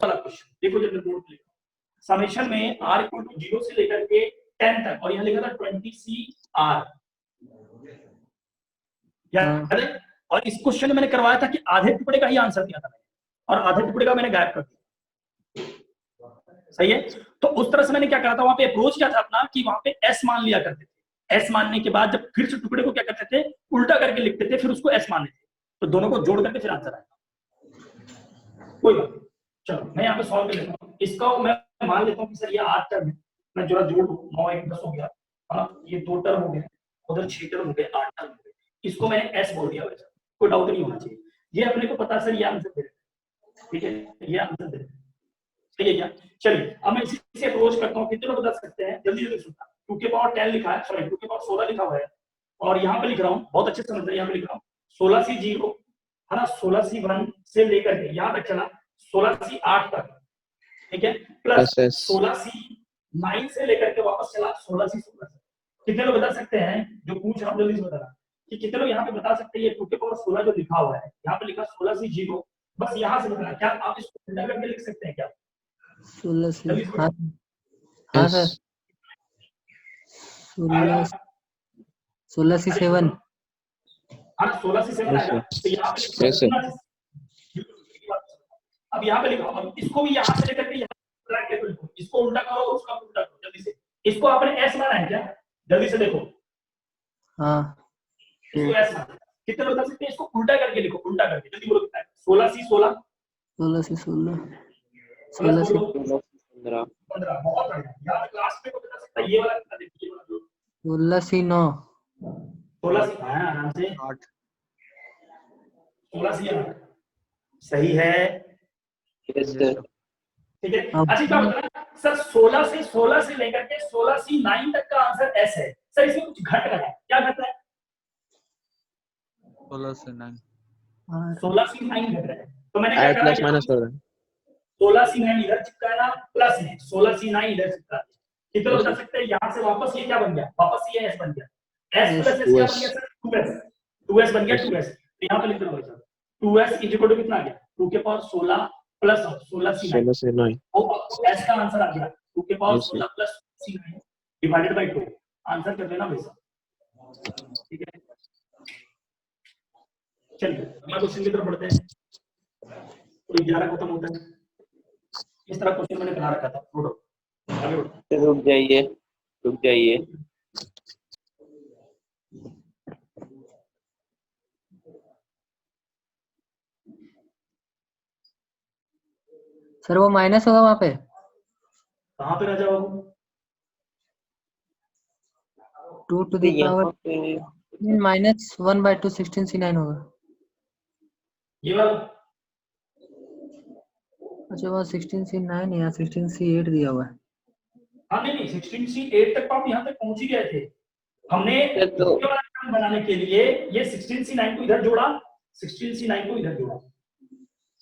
वाला क्वेश्चन, देखो जब मैं बोर्ड लिखा समेशन में r इक्वल टू 0 से लेकर के 10 तक, और यहाँ लिखा था 20CR, याद है। और इस क्वेश्चन में मैंने करवाया था कि आधे टुकड़े का ही आंसर दिया था मैंने, और आधे टुकड़े का मैंने गायब कर दिया, सही है। तो उस तरह से मैंने क्या करा था, वहां पे अप्रोच क्या था अपना, कि वहां पे s मान लिया करते थे, s मानने के बाद जब फिर से टुकड़े को क्या करते थे, उल्टा करके लिखते थे, फिर उसको s मान लेते, तो दोनों को जोड़ करके फिर आंसर आएगा। कोई बात नहीं, चलो मैं यहाँ पे सॉल्व कर लेता हूँ इसका। मैं मान लेता हूँ कि सर ये 8 टर्म है, मैं जरा जोड़ दूं, 9 1 10 हो गया, ये 2 टर्म हो गए, उधर 6 टर्म हो गए, 8 टर्म हो गए, इसको मैंने s बोल दिया, वैसा कोई डाउट नहीं होना चाहिए, ये अपने को पता सर ये आंसर दे, ठीक है, ये आंसर दे, सही है क्या। चलिए अब मैं इसी से अप्रोच करता हूँ, कितने लोग बता सकते हैं, जल्दी जल्दी सुनना, 2 के पावर 10 लिखा है, सॉरी 2 के पावर 16 लिखा हुआ है, और यहाँ पे लिख रहा हूँ, बहुत अच्छे से समझ रहे, यहाँ पे लिख रहा हूँ 16C0, है ना, 16C1 से लेकर के यहाँ तक चला 16C8 तक, ठीक है, प्लस 16C9 से लेकर के वापस चला 16C16 तक। कितने लोग बता सकते हैं, जो पूछ रहा हूँ जल्दी से बताना, कि कितने लोग यहाँ पे बता सकते हैं, ये 2 के पावर 16 जो लिखा हुआ है, यहाँ पे लिखा 16C0, बस यहाँ से बताना, क्या आप इसको उल्टा करके लिख सकते हैं क्या, 16C, हाँ हाँ सर, 16C7, 16C7 आएगा, तो यहाँ पे यस सर। अब यहाँ पे लिखो, अब इसको भी यहाँ से लेकर के यहाँ लिखो, इसको उल्टा करो, उसका उल्टा करो, जल्दी से, इसको आपने s माना है क्या, जल्दी से देखो, हाँ इसको s माना, कितने बता सकते हैं, इसको उल्टा करके लिखो, उल्टा करके, जल्दी बोलो कितना है, 16C16, 16C16, प्लस 16C बोलो 15, बहुत बढ़िया, यहाँ क्लास में को बता सकता है, ये वाला कितना, देखिए ये वाला 16C9, 16C, हाँ आराम से 16C8, सही है, यस सर। ठीक है। अच्छा क्या बताना सर, 16 से लेकर के 16C9 तक का आंसर S है, सर इसमें कुछ घट रहा है, क्या घट रहा है, 16C9 16C9 घट रहा है, तो मैंने क्या ऐड करा, प्लस माइनस कर दें। 16C9 इधर चिपका है ना, प्लस है 16C9 इधर चिपका है, कितना बता सकते हैं, यहाँ से वापस ये क्या बन गया, वापस ये S बन गया, S प्लस S क्या बन गया सर, 2S बन गया, 2S, तो यहाँ पे लिख दो सर 2S इक्वल टू कितना आ गया, 2 के पावर 16 प्लस 16C9, तो S का आंसर आ गया 2 के power 16 plus C9 divided by 2, answer कर देना वैसा, ठीक है। चलिए अगला क्वेश्चन की तरफ बढ़ते हैं, तो 11 खत्म होता है, इस तरह क्वेश्चन मैंने बना रखा था, छोड़ो आगे बढ़ो, रुक जाइए, रुक जाइए। सर वो माइनस होगा वहां पे, कहाँ पे रह जाओ, 2 to तो the यहाँ power पे minus 1/2 16C9 होगा, ये वाला, अच्छा वो 16C9 या 16C8 दिया हुआ है, हाँ नहीं 16C8 तक तो आप यहाँ तक पहुंच ही गए थे, हमने तो ये वाला टर्म बनाने के लिए ये 16C9 को इधर जोड़ा, 16C9 को इधर जोड़ा,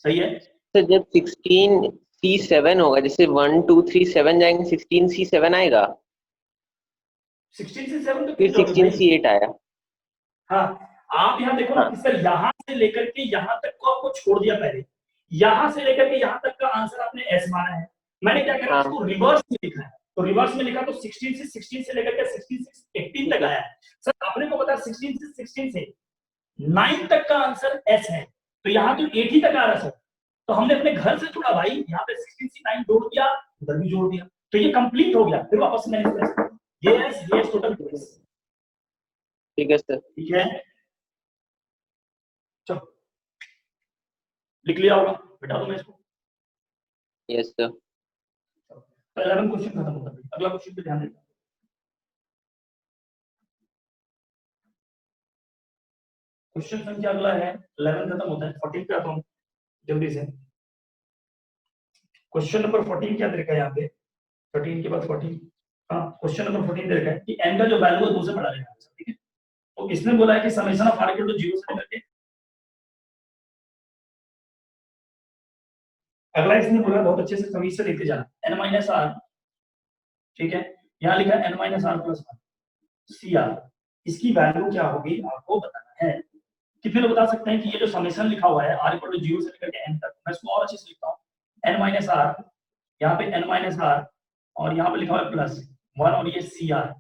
सही है। सर जब 16C7 होगा, जैसे 1 2 3 7 जाएंगे, 16C7 आएगा, 16C7 तो फिर 16C8 आया। हाँ आप यहाँ देखो ना, सर यहाँ से लेकर के यहाँ तक को आपको छोड़ दिया पहले, यहाँ से लेकर के यहाँ तक का आंसर आपने S माना है, मैंने क्या करा, इसको रिवर्स में लिखा है, तो रिवर्स में लिखा तो 16 से लेकर के 16 से 18 तक आया है, सर आपने को पता 16 से 9 तक का आंसर S है, तो यहाँ तो 8 ही तक आ रहा है सर, तो हमने अपने घर से छोड़ा भाई, यहाँ पे 16 से 9 जोड़ दिया, उधर भी जोड़ दिया, तो ये कंप्लीट हो गया, फिर वापस मैंने ये टोटल, ठीक है सर, ठीक है, चलो लिख लिया होगा, बेटा दो मैं इसको, यस सर। तो 11 क्वेश्चन खत्म होता है। अगला क्वेश्चन पे ध्यान देना। क्वेश्चन संख्या अगला है 11 खत्म होता है, 14 पे आता हूं जल्दी से। क्वेश्चन नंबर 14 क्या दे रखा है यहाँ पे, 13 के बाद 14, हाँ क्वेश्चन नंबर 14 दे रखा है कि n का जो वैल्यू है 2 से बड़ा लेना है, ठीक है। तो इसने बोला है कि summation of r equal to 0 से लेकर के, अगला इसने बोला बहुत अच्छे से समीकरण से लिखते जाना, n माइनस r, ठीक है। यहाँ लिखा है n minus r plus 1 CR, इसकी वैल्यू क्या होगी आपको बताना है। कितने लोग बता सकते हैं कि ये जो समेशन लिखा हुआ है r इक्वल टू 0 से लेकर के n तक, मैं इसको और अच्छे से लिखता हूँ, n माइनस r, यहाँ पे n माइनस r और यहाँ पे लिखा हुआ है प्लस 1 और ये CR,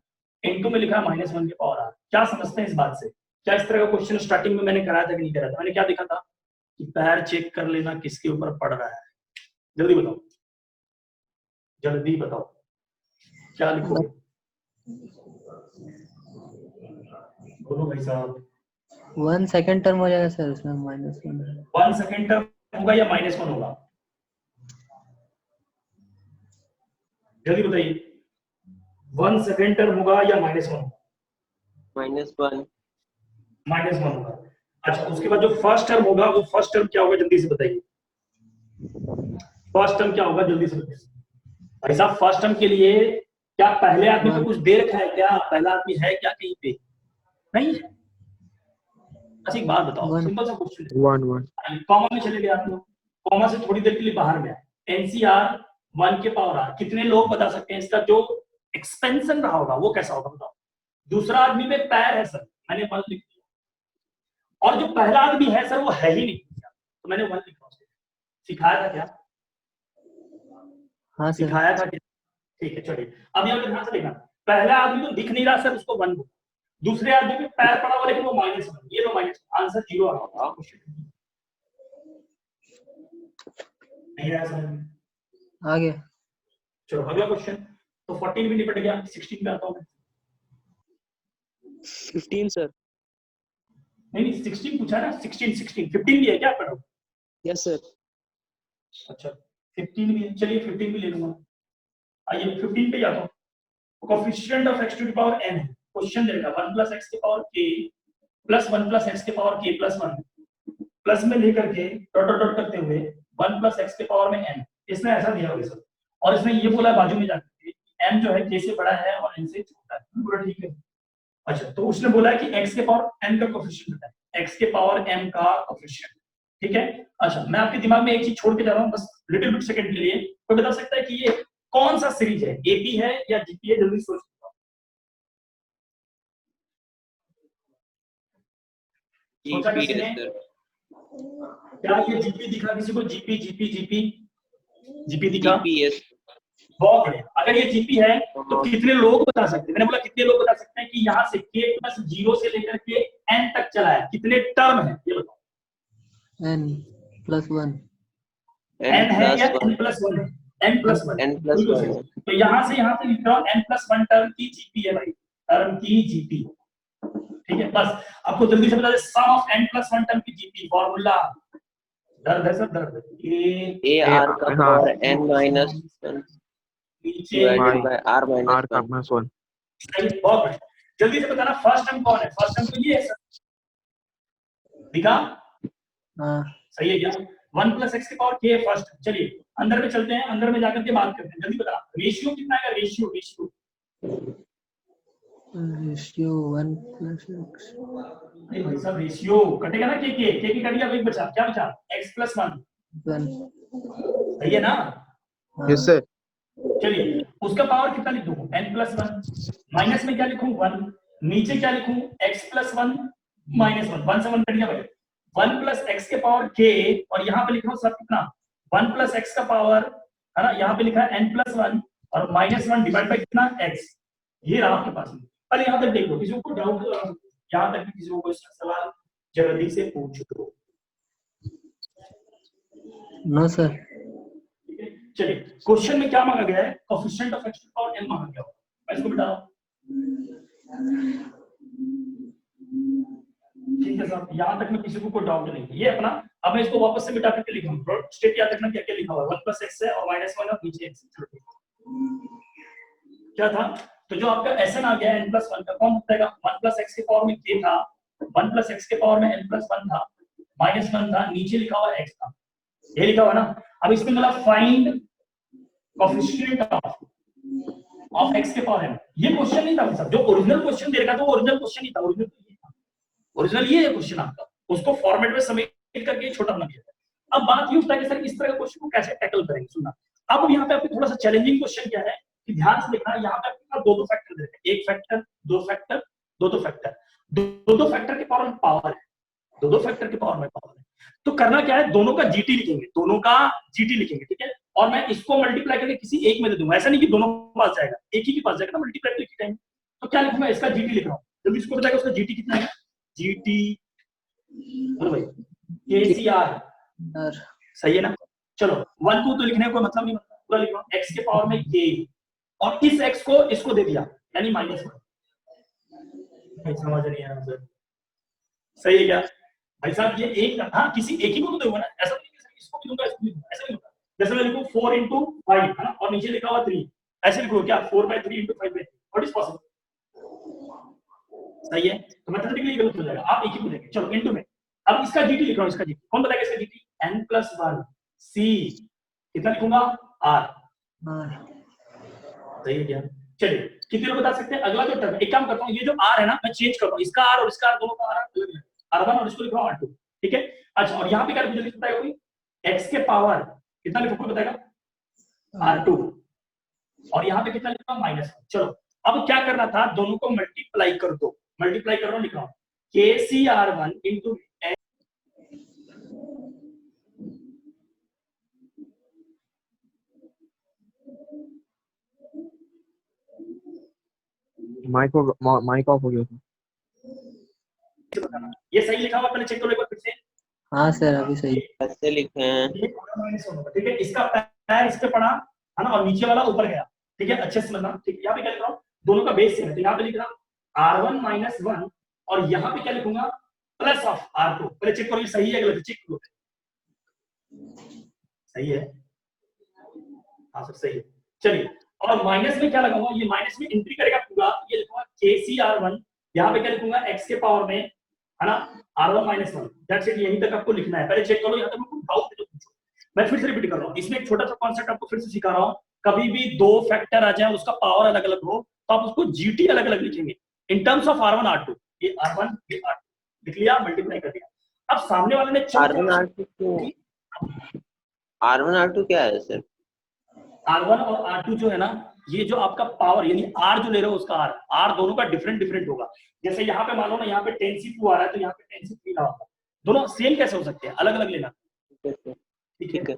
इनटू में लिखा है -1 की पावर r। क्या समझते हैं इस बात से? क्या इस तरह का क्वेश्चन स्टार्टिंग में मैंने कराया था कि नहीं कराया था? मैंने क्या देखा था कि पैर चेक कर लेना किसके ऊपर पड़ रहा है। जल्दी बताओ, जल्दी बताओ क्या लिखोगे, बोलो भाई साहब। 1 सेकंड टर्म हो जाएगा सर उसमें -1। 1 सेकंड टर्म होगा या -1 होगा, जल्दी बताइए। 1 सेकंड टर्म होगा या -1 होगा? -1। -1 होगा। अच्छा, उसके बाद जो फर्स्ट टर्म होगा वो फर्स्ट टर्म क्या होगा, जल्दी से बताइए। फर्स्ट टर्म क्या होगा, जल्दी से बताइए भाई साहब। फर्स्ट टर्म के लिए क्या पहले आदमी पे कुछ दे रखा है क्या? पहला आदमी है क्या कहीं पे? नहीं है। अच्छा एक बात बताओ, सिंपल सा क्वेश्चन, 1 कॉमा में चले गए आप लोग, कॉमा से थोड़ी देर के लिए बाहर में आए, NCR 1 के पावर r, कितने लोग बता सकते हैं इसका जो एक्सपेंशन रहा होगा वो कैसा होगा बताओ। दूसरा आदमी में पैर है सर, मैंने 1 लिख दिया, और जो पहला आदमी है सर वो है ही नहीं, तो मैंने 1 लिखा। सिखाया था क्या? हाँ सर। सिखाया था क्या? ठीक है चलिए, अब यहाँ पे ध्यान से देखना, पहला आदमी तो दिख नहीं रहा सर, उसको 1 दो, दूसरे आदमी पे पैर पड़ा हुआ लेकिन वो -1, ये लो -1, आंसर 0 आ रहा है। नहीं आया सर, आ गया। चलो अगला क्वेश्चन। तो 14 भी निपट गया, 16 पे आता हूं मैं। 15 सर। नहीं 16 पूछा ना, 16 15 भी है क्या आपका? Yes sir. अच्छा 15 भी है, चलिए 15 भी ले लूंगा। आइए 15 पे आता हूं। Coefficient of x to the power n, question देगा 1 + x की पावर k प्लस 1 + x की पावर k प्लस 1 प्लस में लेकर के डॉट डॉट डॉट करते हुए 1 + x की पावर में n, इसने ऐसा दिया होगा सर, और इसने ये बोला बाजू में जाकर के m जो है k से बड़ा है और n से छोटा है, पूरा ठीक है। अच्छा तो उसने बोला है कि x के पावर n का कोएफिशिएंट बताएं, x के पावर m का कोएफिशिएंट, ठीक है। अच्छा मैं आपके दिमाग में एक चीज छोड़ के जा रहा हूं बस लिटिल बिट सेकंड के लिए, कोई बता सकता है कि ये कौन सा सीरीज है, एपी है या जीपी है? जल्दी सोच, सोचा किसी ने? क्या ये जीपी दिखा किसी को? जीपी जीपी जीपी जीपी दिखा? जीपीएस। बहुत बढ़िया। अगर ये जीपी है तो कितने लोग बता सकते हैं? मैंने बोला कितने लोग बता सकते हैं कि यहाँ से k + 0 से लेकर के n तक चला है, कितने टर्म है ये बताओ। n + 1। n है या n + 1 है? n + 1। n+1 है। तो यहाँ से लिख रहा हूँ n + 1 टर्म की जीपी है भाई, टर्म की जीपी, ठीक है। बस आपको जल्दी से बता दे, सम ऑफ n + 1 टर्म की जीपी फॉर्मूला, दर्द है सर दर्द, a r का power n - 1 divided by r - 1। सही, बहुत बढ़िया। जल्दी से बताना फर्स्ट टर्म कौन है? फर्स्ट टर्म तो ये है सर, दिखा? हाँ सही है क्या? 1 + x की पावर k है फर्स्ट टर्म। चलिए अंदर में चलते हैं, अंदर में जाकर के बात करते हैं, जल्दी बता रेशियो कितना है? Ratio 1 + x। नहीं भाई साहब रेशियो कटेगा ना, k की कट गया, एक बचा, क्या बचा? x + 1, 1। सही है ना? Yes sir. चलिए उसका पावर कितना लिख दूं? n + 1, माइनस में क्या लिखूं? 1, नीचे क्या लिखूं? x + 1 - 1, 1 से 1 कट गया भाई, 1 + x के पावर k, और यहाँ पे लिख रहा हूं सब कितना? 1 + x का पावर, है ना, यहाँ पे लिखा है n + 1 और -1 डिवाइड बाय कितना? x। ये रहा आपके पास में। पहले यहाँ तक देख लो, किसी को डाउट यहाँ तक किसी को कोई सवाल जल्दी से पूछ लो। No sir. चलिए क्वेश्चन में क्या मांगा गया है? Coefficient of x to the power n मांगा गया है, मैं इसको मिटा रहा हूं, ठीक है साहब, यहां तक में किसी को कोई डाउट नहीं है। ये अपना अब मैं इसको वापस से मिटा करके लिखूंगा। स्टेट याद रखना क्या क्या लिखा हुआ है, 1 + x है और -1 और नीचे x क्या था। तो जो आपका Sn आ गया n+1 का कौन होता है, 1 + x के पावर में k था, 1 + x के पावर में n+1 था, -1 था, नीचे लिखा हुआ x था, ये लिखा हुआ ना। अब इसमें मतलब फाइंड कोएफिशिएंट ऑफ x के पावर m, ये क्वेश्चन नहीं था मतलब, जो ओरिजिनल क्वेश्चन दे रखा था वो ओरिजिनल क्वेश्चन नहीं था, ओरिजिनल ये है क्वेश्चन आपका, उसको फॉर्मेट में समेट करके छोटा बना दिया। अब बात ये होता है कि सर इस तरह के क्वेश्चन को कैसे टैकल करेंगे। सुनना, अब यहाँ पे आपको थोड़ा सा चैलेंजिंग क्वेश्चन क्या है कि ध्यान से देखना, यहाँ पे आपके पास दो फैक्टर दे रखे हैं, एक फैक्टर, दो फैक्टर, दो फैक्टर, दो फैक्टर के पावर में पावर है, दो फैक्टर के पावर में पावर है। तो करना क्या है, दोनों का जीटी लिखेंगे, दोनों का जीटी लिखेंगे, ठीक है। और मैं इसको मल्टीप्लाई करके किसी एक में दे दूंगा, ऐसा नहीं कि दोनों पास जाएगा, एक ही के पास जाएगा ना मल्टीप्लाई करके टाइम। तो क्या लिखूंगा, इसका जीटी लिख रहा हूँ, जल्दी इसको बताएगा उसका जीटी कितना है। जीटी भाई केसीआर सही है ना। चलो 1 2 तो लिखने का कोई मतलब नहीं बनता, पूरा लिख रहा हूं, x के पावर में k और इस x को इसको दे दिया यानी -1। समझ नहीं आया सर, सही है क्या भाई साहब, ये एक हाँ किसी एक ही को तो दूंगा ना, ऐसा नहीं कि इसको भी दूंगा इसको भी दूंगा, ऐसा नहीं होता। जैसे मैं लिखूं 4 × 5 है ना, और नीचे लिखा हुआ 3, ऐसे लिखो क्या 4/3 × 5/3, व्हाट इज पॉसिबल, सही है। तो मैथमेटिकली गलत हो जाएगा, आप एक ही को लेंगे। चलो इनटू में, अब इसका जीटी लिख रहा हूं, इसका जीटी कौन बताएगा, इसका जीटी n+1 c कितना लिखूंगा r, सही है क्या। चलिए कितने लोग बता सकते हैं। अगला जो टर्म, एक काम करता हूं, ये जो r है ना मैं चेंज करता हूं, इसका r और इसका r दोनों का r अलग है, r1 और इसको लिख रहा हूं r2, ठीक है। अच्छा और यहां पे क्या जल्दी बताएगा कोई, x के पावर कितना लिखूंगा बताएगा r2 और यहां पे कितना लिखूंगा -1। चलो अब क्या करना था, दोनों को मल्टीप्लाई कर दो, मल्टीप्लाई कर रहा हूं, लिख रहा हूं KCR1 × माइक ऑफ हो गया था। ये सही लिखा हुआ, पहले चेक करो एक बार फिर से। हाँ सर अभी सही। कैसे लिखे हैं, ठीक है, इसका पैर इस पे पड़ा है ना और नीचे वाला ऊपर गया, ठीक है, अच्छे से समझना, ठीक है। यहाँ पे क्या लिख रहा हूँ, दोनों का बेस सेम है, तो यहाँ पे लिख रहा हूँ r1 - 1 और यहाँ पे क्या लिखूंगा प्लस ऑफ r2। पहले चेक करो ये सही है गलत, चेक करो सही है, हाँ सर सही है। चलिए और माइनस में क्या लगाऊंगा, ये माइनस में एंट्री करेगा पूरा, ये लिखूंगा KCR1, यहाँ पे क्या लिखूंगा x के पावर में है ना r1 - 1, दैट्स इट, यहीं तक आपको लिखना है। पहले चेक करो, यहाँ तक कोई डाउट है तो पूछो। मैं फिर से रिपीट कर रहा हूँ, इसमें एक छोटा सा कॉन्सेप्ट आपको फिर से सिखा रहा हूँ, कभी भी दो फैक्टर आ जाए उसका पावर अलग अलग हो तो आप उसको जीटी अलग अलग लिखेंगे in terms of r1 r2, ये r1 ये r2 लिख लिया, मल्टीप्लाई कर दिया। अब सामने वाले ने R1 R2 क्या है सर, R1 और R2 जो है ना, ये जो आपका पावर यानी R जो ले रहे हो उसका R दोनों का डिफरेंट होगा। जैसे यहाँ पे मान लो ना, यहाँ पे 10C2 आ रहा है तो यहाँ पे 10C3 आ होगा, दोनों सेम कैसे हो सकते हैं, अलग अलग लेना, ठीक है।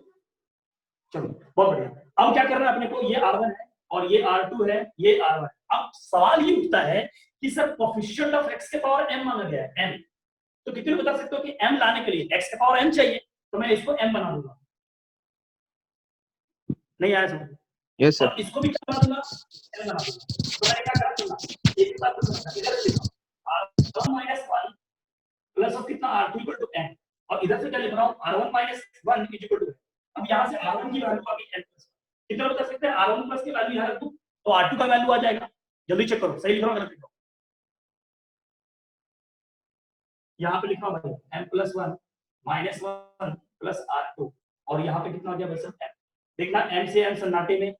चलो बहुत बढ़िया। अब क्या करना है अपने को, ये R1 है और ये R2 है, ये R1 है। अब सवाल ये उठता है कि सर कोएफिशिएंट ऑफ x के पावर m मांगा गया है, m, तो कितने बता सकते हो कि m लाने के लिए x के पावर m चाहिए, तो मैं इसको m बना दूंगा, नहीं आया समझ, यस सर, इसको भी क्या बना दूंगा, m बना दूंगा। तो मैं क्या कर दूंगा, एक बात तो समझना, इधर से r1 - 1 प्लस ऑफ कितना r2 = m और इधर से क्या लिख रहा हूं r1 - 1 = m। अब यहां से r1 की वैल्यू आ गई n+, कितना बता सकते हैं, r1 प्लस की वैल्यू यहां रख दूं तो r2 का वैल्यू आ जाएगा। जल्दी चेक करो, सही लिख रहा हूं गलत लिख रहा हूं, यहां पे लिख रहा हूं m+1 - 1 प्लस r2 और यहां पे कितना आ गया भाई साहब m। देखना m से m सन्नाटे में,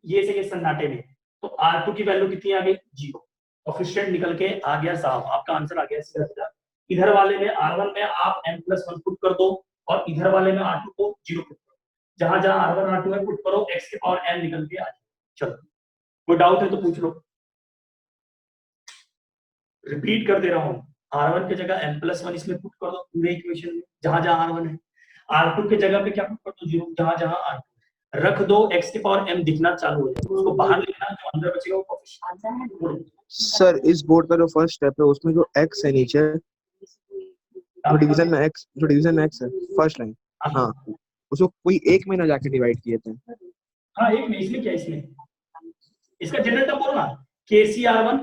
ये से ये सन्नाटे में, तो r2 की वैल्यू कितनी आ गई 0, कोएफिशिएंट निकल के आ गया साहब, आपका आंसर आ गया सीधा सीधा। इधर वाले में r1 में आप m+1 पुट कर दो और इधर वाले में r2 को 0 पुट करो, जहां जहां r1 r2 है पुट करो, x के पावर m निकल के आ जाए। चलो कोई डाउट है तो पूछ लो, रिपीट कर दे रहा हूं, r1 की जगह m+1 इसमें पुट कर दो पूरे इक्वेशन में, जहां जहां r1 है, r2 की जगह पे क्या पुट कर दो 0, जहां जहां r2 रख दो, x के पावर m दिखना चालू हो जाएगा, उसको बाहर लिखना, जो अंदर बचेगा वो कोएफिशिएंट। सर इस बोर्ड का जो फर्स्ट स्टेप है उसमें जो x है नीचे, जो डिवीजन में x है फर्स्ट लाइन, हाँ उसको कोई एक में ना जाके डिवाइड किए थे। हाँ एक में, इसमें क्या, इसमें इसका जनरल टर्म बोलो ना, KCR1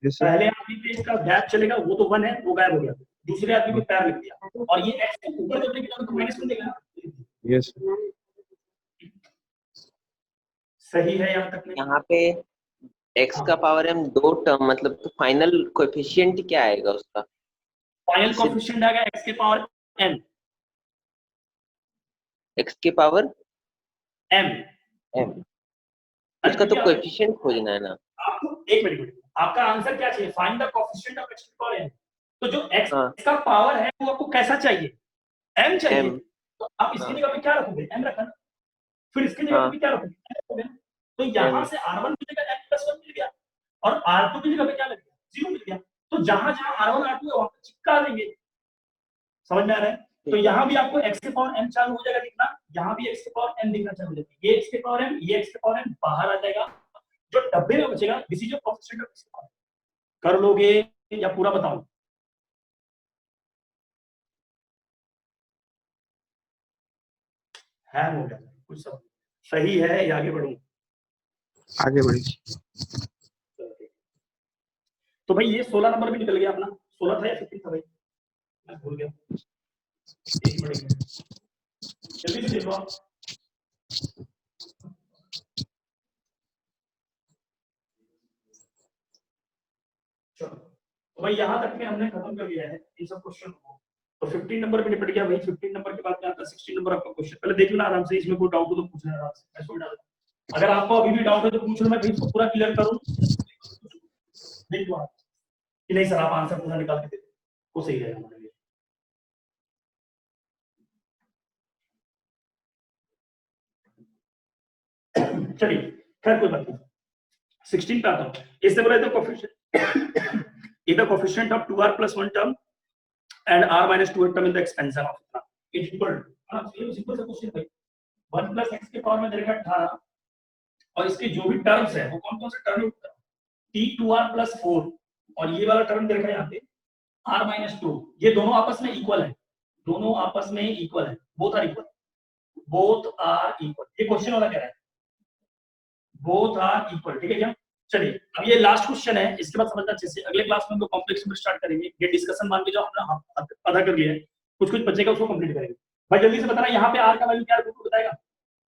पहले आखिरी पे इसका गैप चलेगा, वो तो 1 है, वो गायब हो गया, दूसरे आदमी को पैर लिख दिया, और ये x के ऊपर जब लेके जाओगे तो माइनस में देगा। यस सही है यहाँ तक में? यहाँ पे x का पावर m दो टर्म, मतलब तो फाइनल कोएफिशिएंट क्या आएगा उसका? फाइनल कोएफिशिएंट आएगा x के पावर m। x के पावर m m, उसका तो कोएफिशिएंट खोजना है ना। आपको एक मिनट, आपका आंसर क्या चाहिए? Find the coefficient of x के पावर m। तो जो x हाँ। का पावर है वो आपको कैसा चाहिए? m चाहिए। m, तो आप इसकी जगह पे क्या रखोगे? m रखना। फिर इसकी जगह हाँ। पे क्या रखोगे? m रखोगे। तो यहाँ से r1 की जगह m+1 मिल गया, और r2 की जगह पे क्या लग गया? 0 मिल गया। तो जहां जहां r1 r2 है वहां पे चिपका देंगे। समझ में आ रहा है? तो यहाँ भी आपको x के पावर m चालू हो जाएगा दिखना, यहाँ भी x के पावर m दिखना चालू हो जाएगा। ये x के पावर m, ये x के पावर m बाहर आ जाएगा, जो डब्बे में बचेगा this is your coefficient of x के पावर। कर लोगे या पूरा बताऊं? है हो गया कुछ सब सही है या आगे बढ़ूं? आगे बढ़िए। तो भाई ये 16 नंबर भी निकल गया अपना। 16 था या 15 था भाई, मैं भूल गया। एक मिनट जल्दी से देखो आप। चलो तो भाई यहाँ तक में हमने खत्म कर लिया है इन सब क्वेश्चन को। तो 15 नंबर पे निपट गया भाई। 15 नंबर के बाद में आता है 16 नंबर आपका क्वेश्चन। पहले देख लेना आराम से, इसमें कोई डाउट हो तो पूछना आराम से, मैं छोड़ डालता। अगर आपको अभी भी डाउट है तो पूछ लो, मैं इसको पूरा क्लियर करूं। देख लो आप कि नहीं सर आप आंसर पूरा निकाल के दे दो, वो सही रहेगा हमारे लिए। चलिए खैर कोई बात नहीं, 16 पे आता हूं। इससे बोला तो coefficient is the coefficient of 2r + 1 term and r - 2 term in the expansion of is equal to, हां ये सिंपल सा क्वेश्चन भाई। 1 + x के पावर में दे रखा 18, और इसके जो भी टर्म्स है वो कौन कौन से टर्म है? t2r + 4, और ये वाला टर्म दे रखा है यहाँ पे r - 2। ये दोनों आपस में इक्वल है, दोनों आपस में इक्वल है, both are equal, both are equal. ये क्वेश्चन वाला कह रहा है बोथ आर इक्वल, ठीक है क्या? चलिए अब ये लास्ट क्वेश्चन है, इसके बाद समझना अच्छे से। अगले क्लास में हम लोग कॉम्प्लेक्स नंबर स्टार्ट करेंगे। ये डिस्कशन मान के जो हमने आधा कर लिया है, कुछ कुछ बचेगा उसको कंप्लीट करेंगे। भाई जल्दी से बताना यहाँ पे r का वैल्यू क्या है बताएगा,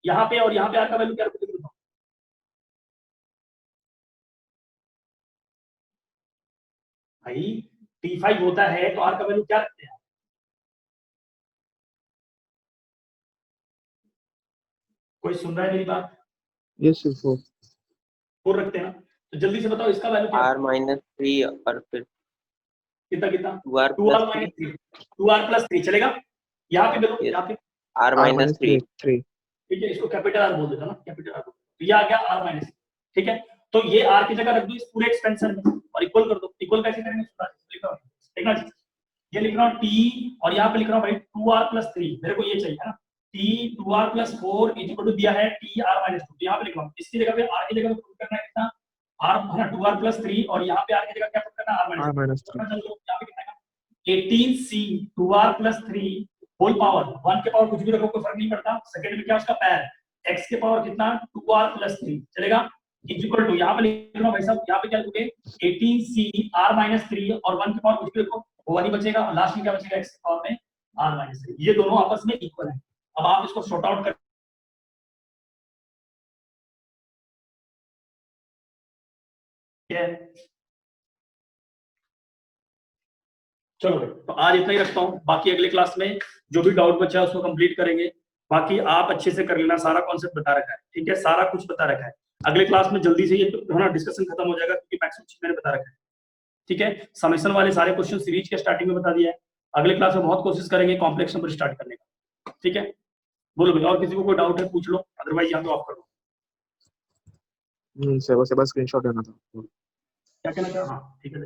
यहाँ पे और यहाँ पे r का वैल्यू क्या है बताओ। भाई t5 होता है तो r का वैल्यू क्या रखते हैं? कोई सुन रहा है मेरी बात? यस 4 रखते हैं ना? तो जल्दी से बताओ इसका वैल्यू क्या है? r - 3 और फिर कितना कितना? 2r 2r - 3 चलेगा। यहाँ पे देखो, यहाँ पे r - 3, ठीक है, इसको कैपिटल आर बोल देता ना, कैपिटल आर। तो ये आ गया r माइनस, ठीक है। तो ये r की जगह रख दो इस पूरे एक्सपेंशन में और इक्वल कर दो। इक्वल कैसे करेंगे? देखना, ये लिख रहा हूँ t और यहाँ पे लिख रहा हूँ भाई 2r + 3, मेरे को ये चाहिए है ना। t 2r + 4 इक्वल टू दिया है tr - 2, तो यहाँ पे लिख रहा हूँ इसकी जगह पे r की जगह पे पुट करना है कितना? r है ना 2r + 3, और यहाँ पे r की जगह क्या पुट करना है? r - 3। यहाँ पे कितना है? 18c 2r + 3 होल पावर 1 के पावर कुछ भी रखो कोई फर्क नहीं पड़ता। सेकंड में क्या उसका पैर x के पावर कितना? 2r + 3 चलेगा इक्वल टू, यहाँ पे लिख लो भाई साहब, यहाँ पे क्या लिखोगे? 18c r - 3 और 1 के पावर कुछ भी रखो वो वाली बचेगा, और लास्ट में क्या बचेगा? x के पावर में r - 3। ये दोनों आपस में इक्वल है। अब आप इसको सॉर्ट आउट कर चलो भाई, तो आज इतना ही रखता हूँ। बाकी अगले क्लास में जो भी डाउट बचा है उसको कंप्लीट करेंगे। बाकी आप अच्छे से कर लेना, सारा कॉन्सेप्ट बता रखा है, ठीक है, सारा कुछ बता रखा है। अगले क्लास में जल्दी से ये है ना डिस्कशन खत्म हो जाएगा, क्योंकि मैक्सिमम चीज मैंने बता रखा है, ठीक है। समेशन वाले सारे क्वेश्चन सीरीज के स्टार्टिंग में बता दिया है। अगले क्लास में बहुत कोशिश करेंगे कॉम्प्लेक्स नंबर स्टार्ट करने का, ठीक है। बोलो भाई, और किसी को कोई डाउट है पूछ लो, अदरवाइज यहाँ पे ऑफ कर दो। सर बस स्क्रीनशॉट लेना था। क्या कहना चाह रहा? हाँ ठीक है।